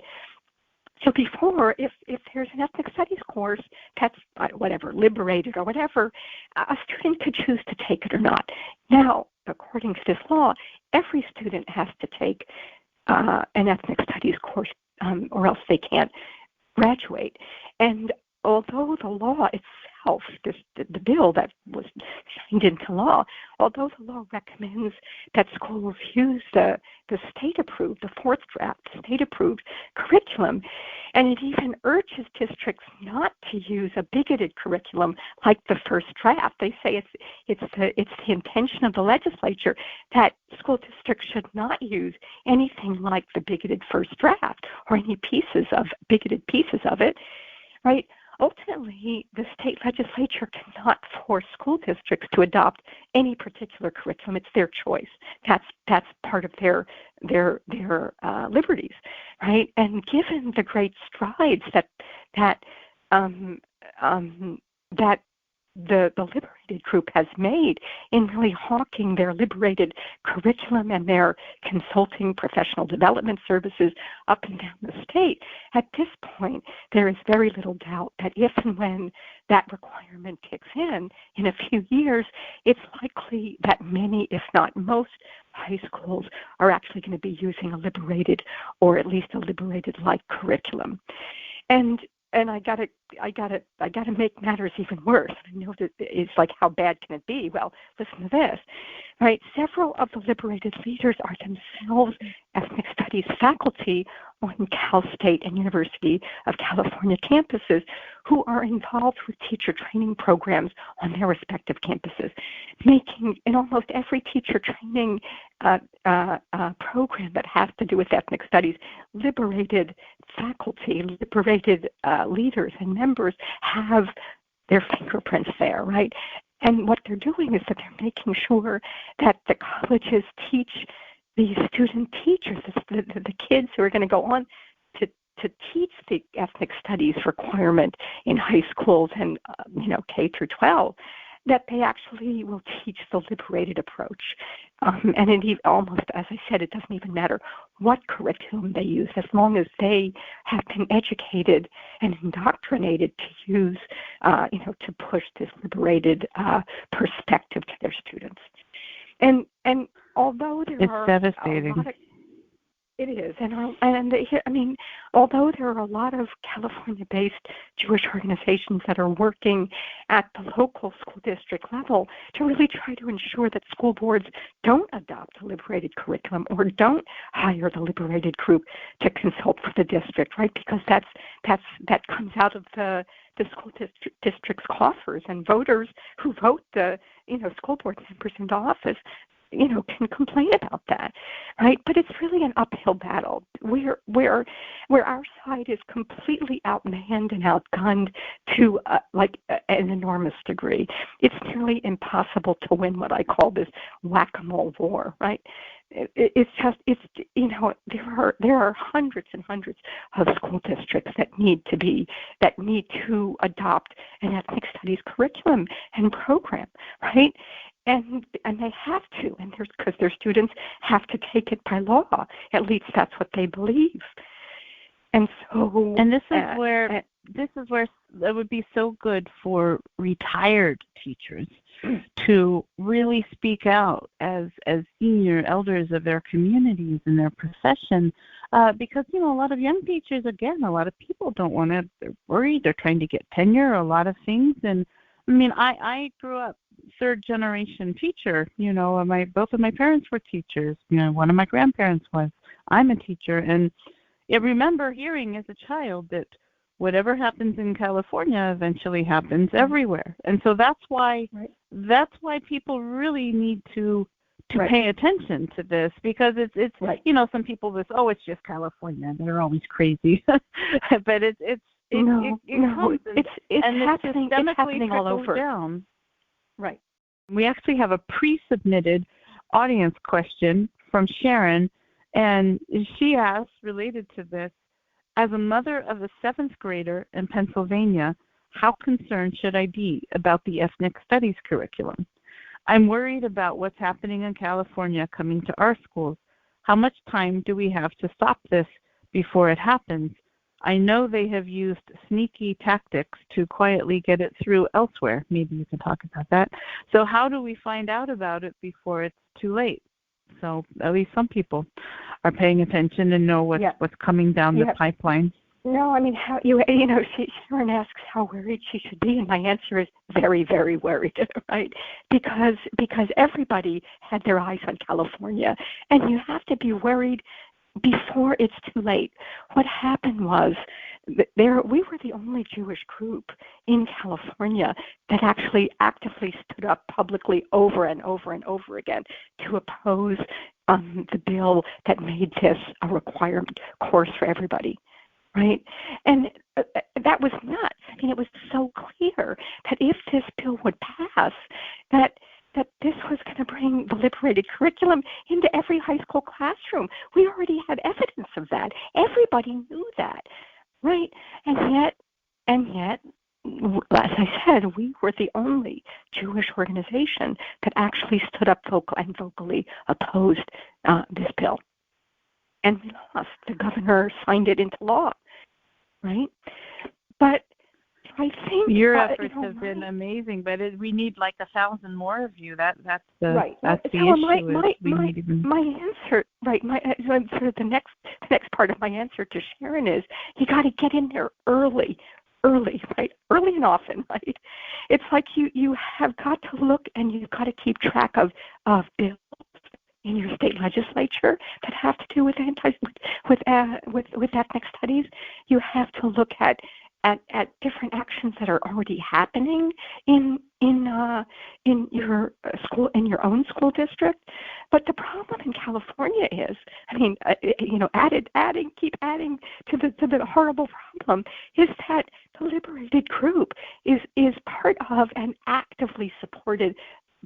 So before, if there's an ethnic studies course that's whatever, liberated or whatever, a student could choose to take it or not. Now, according to this law, every student has to take an ethnic studies course or else they can't graduate. And although the law itself, the bill that was signed into law, although the law recommends that schools use the state-approved, the fourth draft, state-approved curriculum. And it even urges districts not to use a bigoted curriculum like the first draft. They say it's the intention of the legislature that school districts should not use anything like the bigoted first draft or any bigoted pieces of it, right? Ultimately, the state legislature cannot force school districts to adopt any particular curriculum. It's their choice. That's part of their liberties, right? And given the great strides that the Liberated Group has made in really hawking their liberated curriculum and their consulting professional development services up and down the state, at this point, there is very little doubt that if and when that requirement kicks in a few years, it's likely that many, if not most, high schools are actually going to be using a liberated or at least a liberated-like curriculum. And I gotta make matters even worse. I know that it's like, how bad can it be? Well, listen to this, right? Several of the liberated leaders are themselves ethnic studies faculty on Cal State and University of California campuses who are involved with teacher training programs on their respective campuses, making in almost every teacher training program that has to do with ethnic studies, liberated faculty, liberated leaders and members have their fingerprints there, right? And what they're doing is that they're making sure that the colleges teach the student teachers, the kids who are going to go on to teach the ethnic studies requirement in high schools and K through 12, that they actually will teach the liberated approach. And indeed, almost, as I said, it doesn't even matter what curriculum they use, as long as they have been educated and indoctrinated to use, to push this liberated perspective to their students. And although there are devastating. It is, and although there are a lot of California-based Jewish organizations that are working at the local school district level to really try to ensure that school boards don't adopt a liberated curriculum or don't hire the liberated group to consult for the district, right? Because that comes out of the school district's coffers, and voters who vote the school board members into office can complain about that, right? But it's really an uphill battle where our side is completely outmanned and outgunned to an enormous degree. It's nearly impossible to win what I call this whack-a-mole war, right? There are hundreds and hundreds of school districts that need to adopt an ethnic studies curriculum and program, right? And they have to, and because their students have to take it by law. At least that's what they believe. And so, and this is where it would be so good for retired teachers to really speak out as senior elders of their communities and their profession, because a lot of young teachers, again, a lot of people don't want to. They're worried. They're trying to get tenure, a lot of things, and I grew up third generation teacher. Both of my parents were teachers. One of my grandparents was. I'm a teacher, and I remember hearing as a child that whatever happens in California eventually happens everywhere. And so that's why people really need to pay attention to this, because it's some people will say, oh, it's just California, they're always crazy. But it's happening all over. Down. Right. We actually have a pre-submitted audience question from Sharon, and she asks, related to this, as a mother of a 7th grader in Pennsylvania, how concerned should I be about the ethnic studies curriculum? I'm worried about what's happening in California coming to our schools. How much time do we have to stop this before it happens? I know they have used sneaky tactics to quietly get it through elsewhere. Maybe you can talk about that. So how do we find out about it before it's too late? So at least some people are paying attention and know what's coming down the pipeline. No, I mean, how Sharon asks how worried she should be, and my answer is very, very worried, right? Because everybody had their eyes on California, and you have to be worried before it's too late. What happened was we were the only Jewish group in California that actually actively stood up publicly over and over and over again to oppose the bill that made this a required course for everybody. Right? And that was nuts. I mean, it was so clear that if this bill would pass, that this was going to bring the liberated curriculum into every high school classroom. We already had evidence of that. Everybody knew that, right? And yet, as I said, we were the only Jewish organization that actually stood up vocally opposed this bill. And we lost. The governor signed it into law, right? But I think your efforts have been amazing, but we need like 1,000 more of you. That's the right. That's the so issue. My answer, right? Sort of the next part of my answer to Sharon is you got to get in there early, right? Early and often, right? It's like you have got to look and you've got to keep track of bills in your state legislature that have to do with ethnic studies. You have to look at different actions that are already happening in your school, in your own school district. But the problem in California is, I mean, keep adding to the horrible problem is that the liberated group is part of and actively supported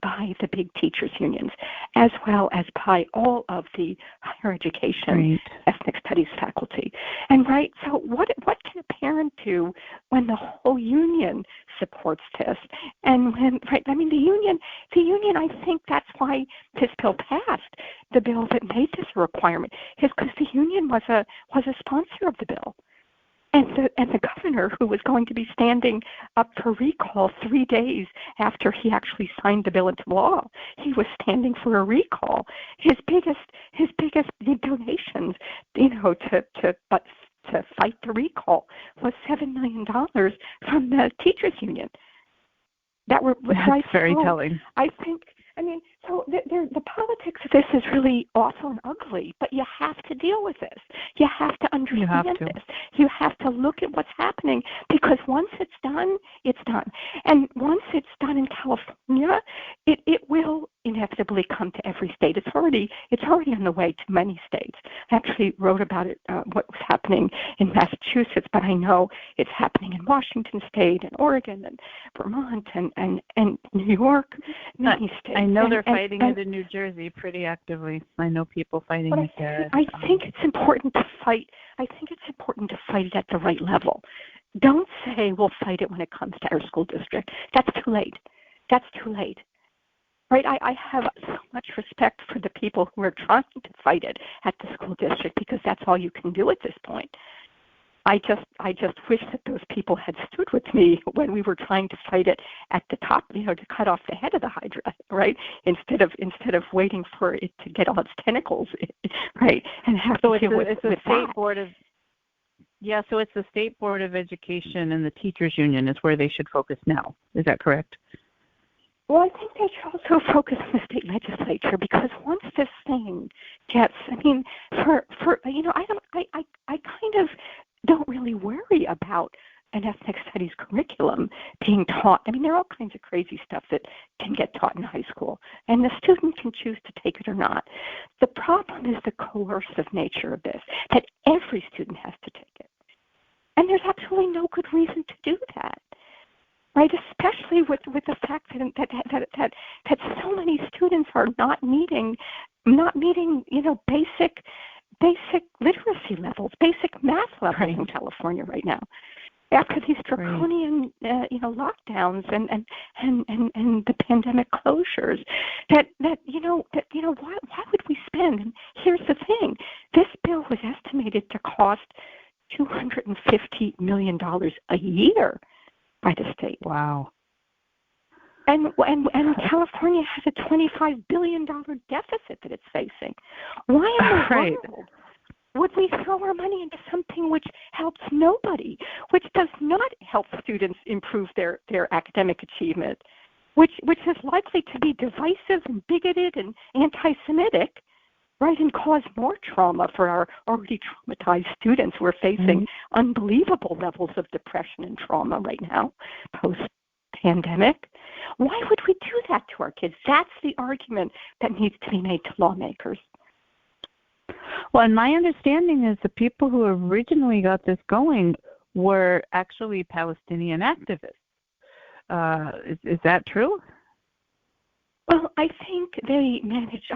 by the big teachers unions, as well as by all of the higher education ethnic studies faculty. And so what can a parent do when the whole union supports this? And when the union, I think that's why this bill passed. The bill that made this a requirement is because the union was a sponsor of the bill. And the governor, who was going to be standing up for recall 3 days after he actually signed the bill into law, he was standing for a recall. His biggest donations, to fight the recall was $7 million from the teachers union. That's very telling. I think. I mean, so the politics of this is really awful and ugly, but you have to deal with this. You have to understand this. You have to look at what's happening, because once it's done, it's done. And once it's done in California, it will inevitably come to every state. It's already on the way to many states. I actually wrote about it, what was happening in Massachusetts, but I know it's happening in Washington State and Oregon and Vermont and New York, many states. I know they're fighting it in New Jersey pretty actively. I know people fighting it there. I think it's important to fight. I think it's important to fight it at the right level. Don't say we'll fight it when it comes to our school district. That's too late. Right? I have so much respect for the people who are trying to fight it at the school district, because that's all you can do at this point. I just wish that those people had stood with me when we were trying to fight it at the top, to cut off the head of the hydra, right? Instead of waiting for it to get all its tentacles, right? And have to deal with the state that. board of so it's the State Board of Education and the teachers union is where they should focus now. Is that correct? Well, I think they should also focus on the state legislature, because once this thing gets, I mean, I kind of don't really worry about an ethnic studies curriculum being taught. I mean, there are all kinds of crazy stuff that can get taught in high school, and the student can choose to take it or not. The problem is the coercive nature of this, that every student has to take it. And there's absolutely no good reason to do that. Right, especially with the fact that so many students are not meeting basic literacy levels, basic math levels in California right now, after these draconian lockdowns and the pandemic closures. Why would we spend? And here's the thing: this bill was estimated to cost $250 million a year by the state. Wow. And California has a $25 billion deficit that it's facing. Why in the world? would we throw our money into something which helps nobody, which does not help students improve their academic achievement, which is likely to be divisive and bigoted and anti-Semitic, right, and cause more trauma for our already traumatized students who are facing unbelievable levels of depression and trauma right now, post-pandemic? Why would we do that to our kids? That's the argument that needs to be made to lawmakers. Well, and my understanding is the people who originally got this going were actually Palestinian activists. Is that true? Well, I think they managed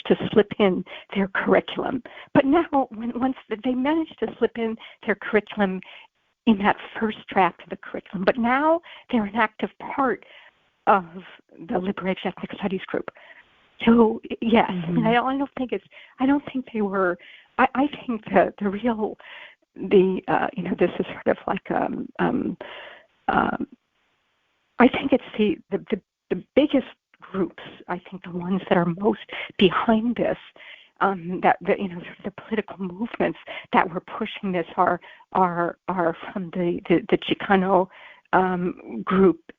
to slip in their curriculum. But now, once they managed to slip in their curriculum in that first draft of the curriculum, but now they're an active part of the Liberated Ethnic Studies group. So yes, I mean, I don't think they were. I think the real this is sort of like I think it's the biggest groups. I think the ones that are most behind this, sort of the political movements that were pushing this are from the Chicano group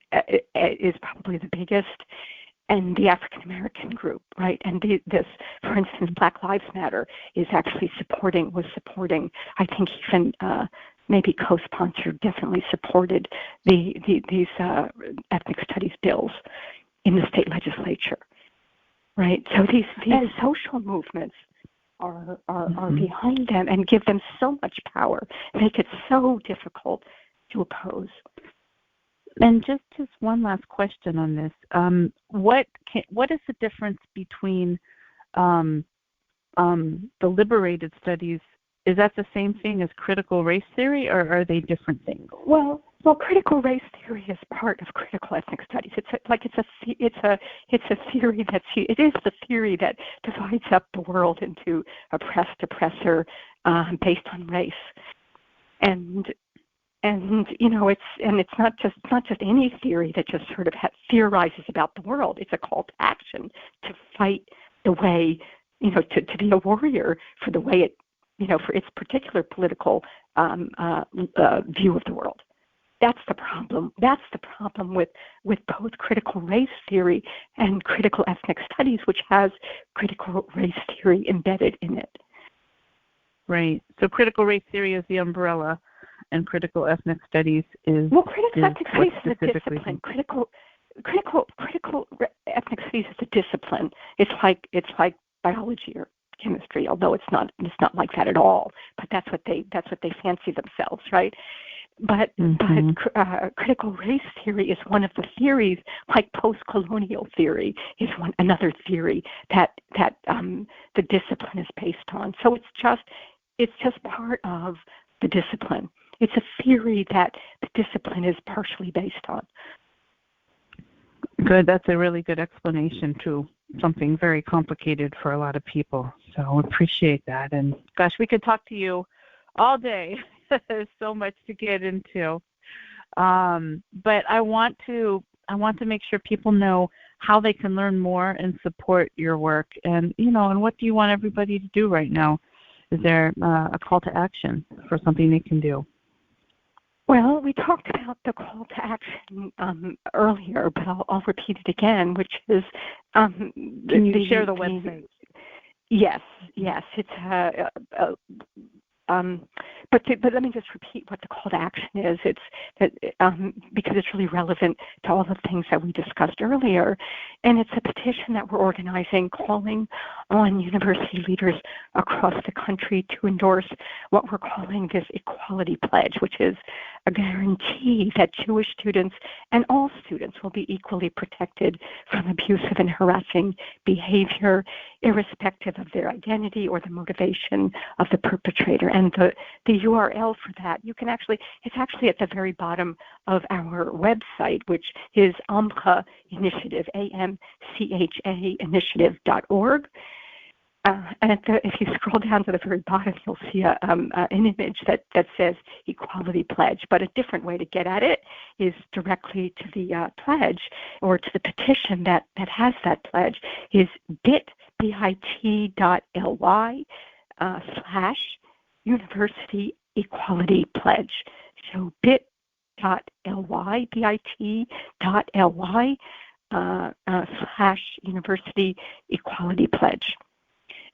is probably the biggest, and the African American group, right? And this, for instance, Black Lives Matter was supporting. I think even maybe co-sponsored, definitely supported these ethnic studies bills in the state legislature, right? So these social movements are behind them and give them so much power, make it so difficult to oppose. And just one last question on this: what is the difference between the liberated studies? Is that the same thing as critical race theory, or are they different things? Well, critical race theory is part of critical ethnic studies. It's a theory it is the theory that divides up the world into oppressed, oppressor, based on race, and it's not just any theory that just sort of theorizes about the world. It's a call to action to fight the way, to be a warrior for the way it, for its particular political view of the world. That's the problem. That's the problem with both critical race theory and critical ethnic studies, which has critical race theory embedded in it. Right. So critical race theory is the umbrella, and critical ethnic studies is critical ethnic studies is a discipline. Critical ethnic studies is a discipline. It's like biology or chemistry, although it's not like that at all. But that's what they fancy themselves, right? But critical race theory is one of the theories, like post-colonial theory is another theory that the discipline is based on. So it's just part of the discipline. It's a theory that the discipline is partially based on. Good. That's a really good explanation to something very complicated for a lot of people. So I appreciate that. And gosh, we could talk to you all day. There's so much to get into. But I want to make sure people know how they can learn more and support your work. And and what do you want everybody to do right now? Is there a call to action for something they can do? Well, we talked about the call to action earlier, but I'll repeat it again, which is can you share the website? Yes, it's but let me just repeat what the call to action is. It's that because it's really relevant to all the things that we discussed earlier, and it's a petition that we're organizing, calling on university leaders across the country to endorse what we're calling this equality pledge, which is a guarantee that Jewish students and all students will be equally protected from abusive and harassing behavior, irrespective of their identity or the motivation of the perpetrator. And the URL for that, it's actually at the very bottom of our website, which is AMCHA Initiative, AMCHA Initiative.org. And if you scroll down to the very bottom, you'll see an image that says Equality Pledge. But a different way to get at it is directly to the pledge or to the petition that has that pledge is bit.ly /University Equality Pledge. So bit.ly, bit.ly /University Equality Pledge.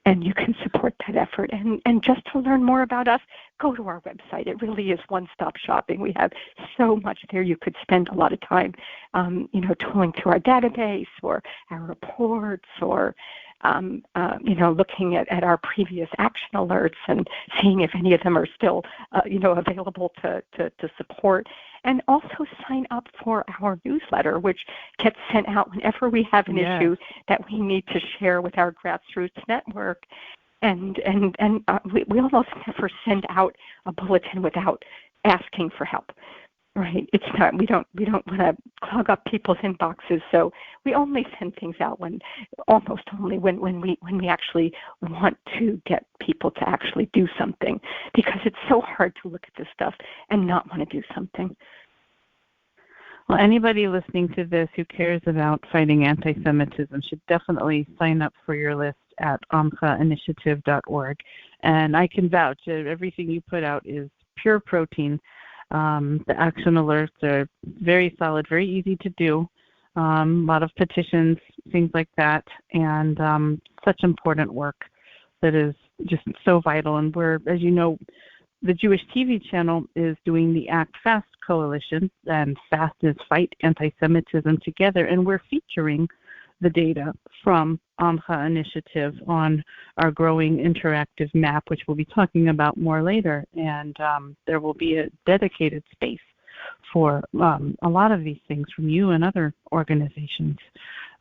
And you can support that effort. And just to learn more about us, go to our website. It really is one-stop shopping. We have so much there. You could spend a lot of time, tooling through our database or our reports or, looking at our previous action alerts and seeing if any of them are still, available to support. And also sign up for our newsletter, which gets sent out whenever we have an issue that we need to share with our grassroots network. And we almost never send out a bulletin without asking for help. Right? It's not. We don't want to clog up people's inboxes. So we only send things out when we actually want to get people to actually do something, because it's so hard to look at this stuff and not want to do something. Well, anybody listening to this who cares about fighting anti-Semitism should definitely sign up for your list at amchainitiative.org. And I can vouch that everything you put out is pure protein. The action alerts are very solid, very easy to do. A lot of petitions, things like that, and such important work that is just so vital. And we're, as you know, the Jewish TV channel is doing the Act Fast Coalition, and FAST is Fight Anti-Semitism Together, and we're featuring the data from Amcha Initiative on our growing interactive map, which we'll be talking about more later. And there will be a dedicated space for a lot of these things from you and other organizations.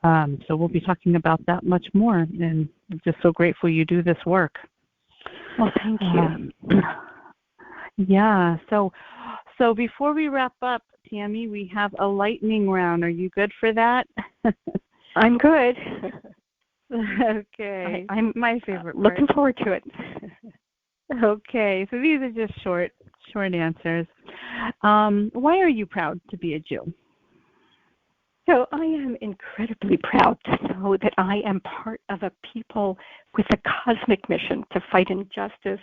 So we'll be talking about that much more, and I'm just so grateful you do this work. Well, thank you. Yeah, so before we wrap up, Tammi, we have a lightning round. Are you good for that? I'm good. Okay. I'm my favorite part. Looking forward to it. Okay, so these are just short answers. Why are you proud to be a Jew? So I am incredibly proud to know that I am part of a people with a cosmic mission to fight injustice,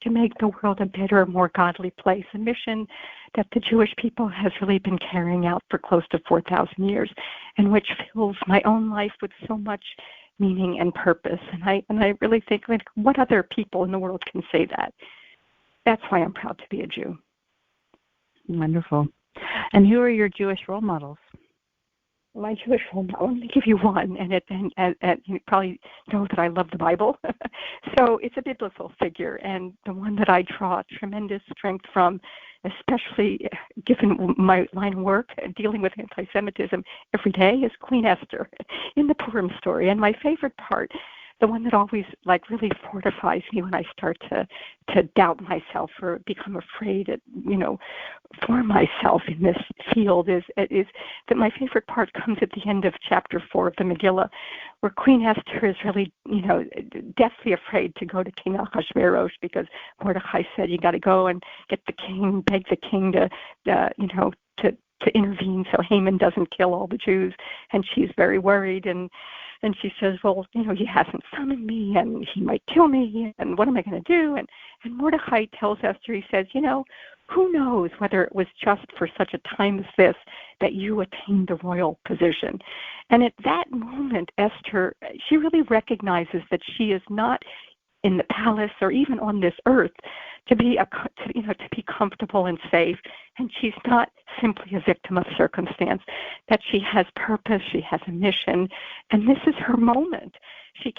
to make the world a better, more godly place, a mission that the Jewish people has really been carrying out for close to 4,000 years, and which fills my own life with so much meaning and purpose. And I really think, what other people in the world can say that? That's why I'm proud to be a Jew. Wonderful. And who are your Jewish role models? My Jewish role model, let me give you one, and you probably know that I love the Bible. So it's a biblical figure, and the one that I draw tremendous strength from, especially given my line of work dealing with anti-Semitism every day, is Queen Esther in the Purim story. And my favorite part, the one that always really fortifies me when I start to doubt myself or become afraid for myself in this field, is that my favorite part comes at the end of chapter 4 of the Megillah, where Queen Esther is really deathly afraid to go to King Ahasuerus, because Mordecai said, you got to go and get the king, beg the king to intervene so Haman doesn't kill all the Jews. And she's very worried, and she says, well, he hasn't summoned me, and he might kill me, and what am I going to do? And Mordecai tells Esther, he says, who knows whether it was just for such a time as this that you attained the royal position. And at that moment, Esther, she really recognizes that she is not in the palace or even on this earth to be comfortable and safe, and she's not simply a victim of circumstance, that she has purpose, she has a mission, and this is her moment. She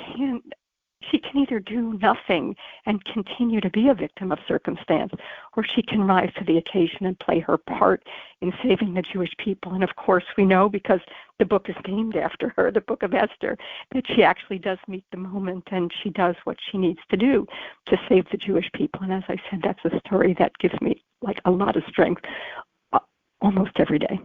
can either do nothing and continue to be a victim of circumstance, or she can rise to the occasion and play her part in saving the Jewish people. And of course, we know, because the book is named after her, the Book of Esther, that she actually does meet the moment, and she does what she needs to do to save the Jewish people. And as I said, that's a story that gives me a lot of strength almost every day.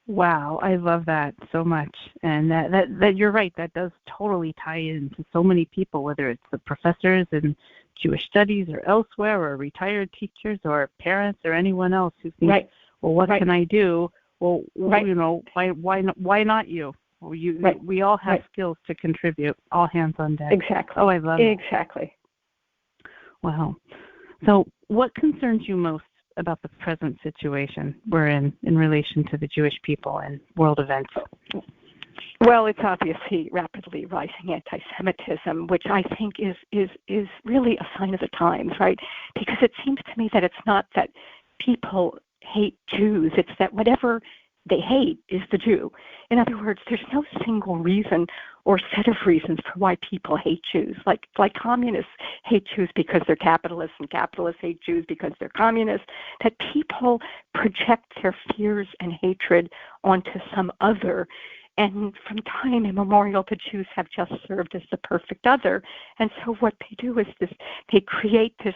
Wow, I love that so much. And that you're right, that does totally tie into so many people, whether it's the professors in Jewish studies or elsewhere, or retired teachers or parents or anyone else who thinks, well, what can I do? Well, why not you? Well, we all have skills to contribute. All hands on deck. Exactly. Oh, I love it. Exactly. Wow. So what concerns you most about the present situation we're in relation to the Jewish people and world events? Well, it's obviously rapidly rising anti-Semitism, which I think is really a sign of the times, right? Because it seems to me that it's not that people hate Jews, it's that whatever they hate is the Jew. In other words, there's no single reason or set of reasons for why people hate Jews. Like communists hate Jews because they're capitalists, and capitalists hate Jews because they're communists. That people project their fears and hatred onto some other. And from time immemorial, the Jews have just served as the perfect other. And so what they do is they create this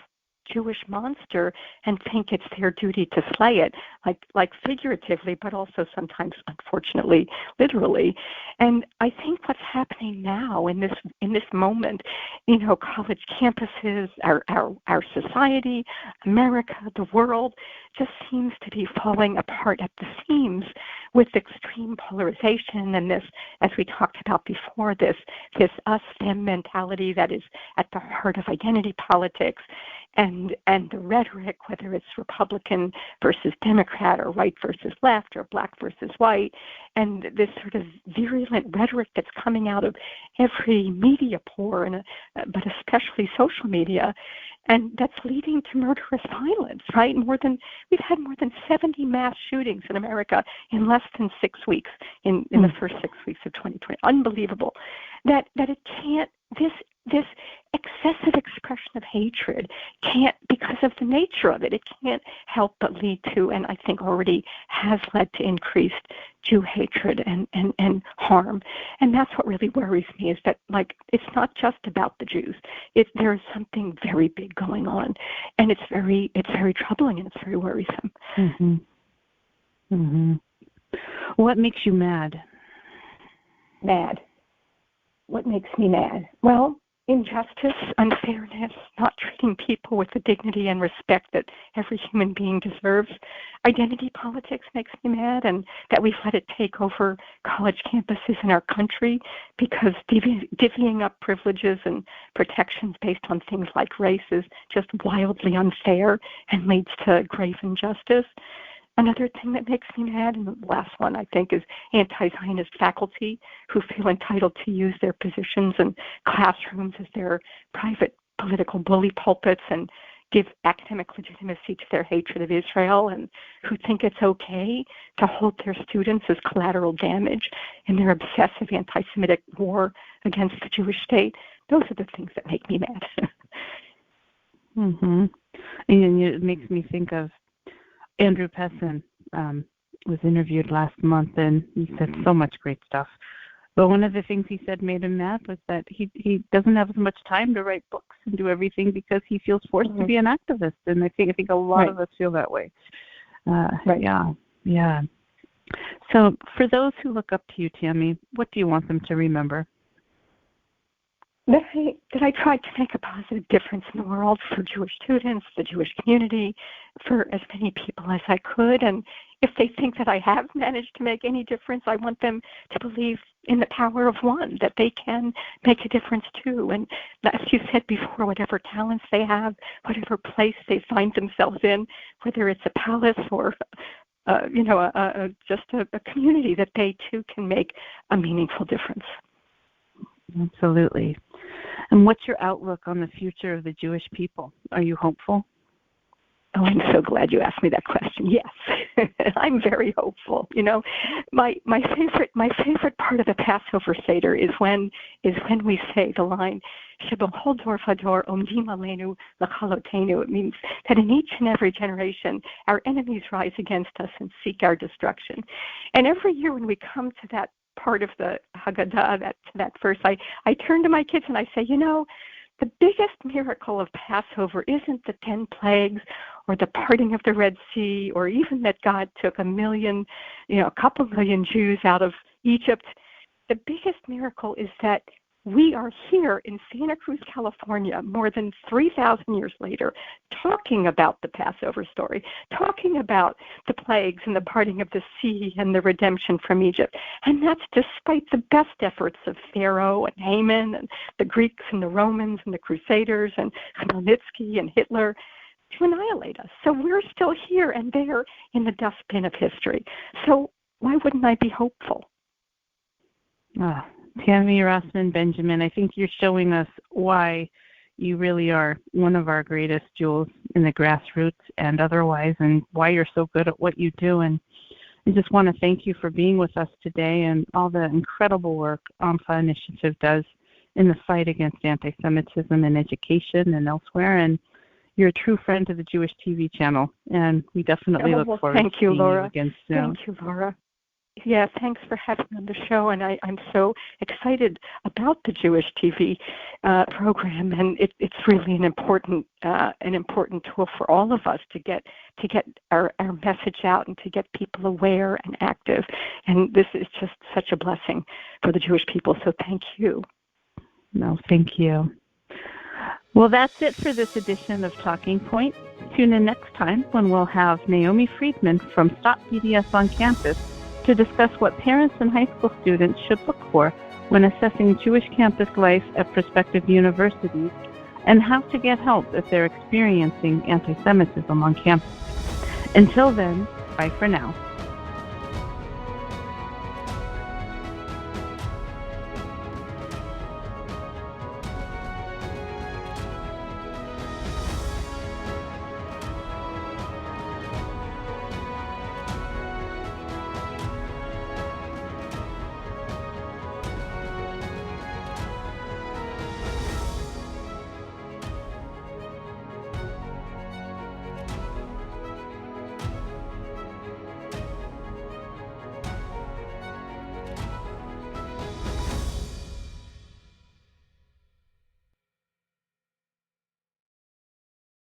Jewish monster and think it's their duty to slay it, like figuratively, but also sometimes, unfortunately, literally. And I think what's happening now in this moment, college campuses, our society, America, the world, just seems to be falling apart at the seams with extreme polarization and this, as we talked about before, this us-them mentality that is at the heart of identity politics. And the rhetoric, whether it's Republican versus Democrat or right versus left or black versus white, and this sort of virulent rhetoric that's coming out of every media pore, but especially social media, and that's leading to murderous violence, right? We've had more than 70 mass shootings in America in less than 6 weeks, in the first 6 weeks of 2020. Unbelievable. That it can't, this excessive expression of hatred can't, because of the nature of it, it can't help but lead to, and I think already has led to, increased Jew hatred and harm. And that's what really worries me, is that, it's not just about the Jews. There is something very big going on, and it's very troubling and it's very worrisome. Mm-hmm. Mm-hmm. What makes you mad? Mad. What makes me mad? Well, injustice, unfairness, not treating people with the dignity and respect that every human being deserves. Identity politics makes me mad, and that we've let it take over college campuses in our country, because divvying up privileges and protections based on things like race is just wildly unfair and leads to grave injustice. Another thing that makes me mad, and the last one I think, is anti-Zionist faculty who feel entitled to use their positions in classrooms as their private political bully pulpits and give academic legitimacy to their hatred of Israel, and who think it's okay to hold their students as collateral damage in their obsessive anti-Semitic war against the Jewish state. Those are the things that make me mad. Mm-hmm. And it makes me think of Andrew Pessin, was interviewed last month, and he said so much great stuff. But one of the things he said made him mad was that he doesn't have as much time to write books and do everything because he feels forced to be an activist. And I think a lot of us feel that way. Yeah. So for those who look up to you, Tammi, what do you want them to remember? That I tried to make a positive difference in the world for Jewish students, the Jewish community, for as many people as I could. And if they think that I have managed to make any difference, I want them to believe in the power of one, that they can make a difference too. And as you said before, whatever talents they have, whatever place they find themselves in, whether it's a palace or just a community, that they too can make a meaningful difference. Absolutely. And what's your outlook on the future of the Jewish people? Are you hopeful? Oh, I'm so glad you asked me that question. Yes, I'm very hopeful. My favorite part of the Passover Seder is when we say the line, "Sheb'chol dor v'dor omdim aleinu l'chalotenu." It means that in each and every generation, our enemies rise against us and seek our destruction. And every year when we come to that part of the Haggadah, that verse, I turn to my kids and I say, the biggest miracle of Passover isn't the 10 plagues or the parting of the Red Sea, or even that God took a couple million Jews out of Egypt. The biggest miracle is that we are here in Santa Cruz, California, more than 3,000 years later, talking about the Passover story, talking about the plagues and the parting of the sea and the redemption from Egypt. And that's despite the best efforts of Pharaoh and Haman and the Greeks and the Romans and the Crusaders and Khmelnytsky and Hitler to annihilate us. So we're still here and there in the dustbin of history. So why wouldn't I be hopeful? Tammi Rossman-Benjamin, I think you're showing us why you really are one of our greatest jewels in the grassroots and otherwise, and why you're so good at what you do. And I just want to thank you for being with us today and all the incredible work AMFA Initiative does in the fight against anti-Semitism in education and elsewhere. And you're a true friend to the Jewish TV channel, and we definitely look forward to seeing you again soon. Thank you, Laura. Yeah, thanks for having me on the show, and I'm so excited about the Jewish TV program, and it's really an important tool for all of us to get our message out and to get people aware and active. And this is just such a blessing for the Jewish people. So thank you. No, thank you. Well, that's it for this edition of Talking Point. Tune in next time when we'll have Naomi Friedman from Stop BDS on Campus to discuss what parents and high school students should look for when assessing Jewish campus life at prospective universities, and how to get help if they're experiencing anti-Semitism on campus. Until then, bye for now.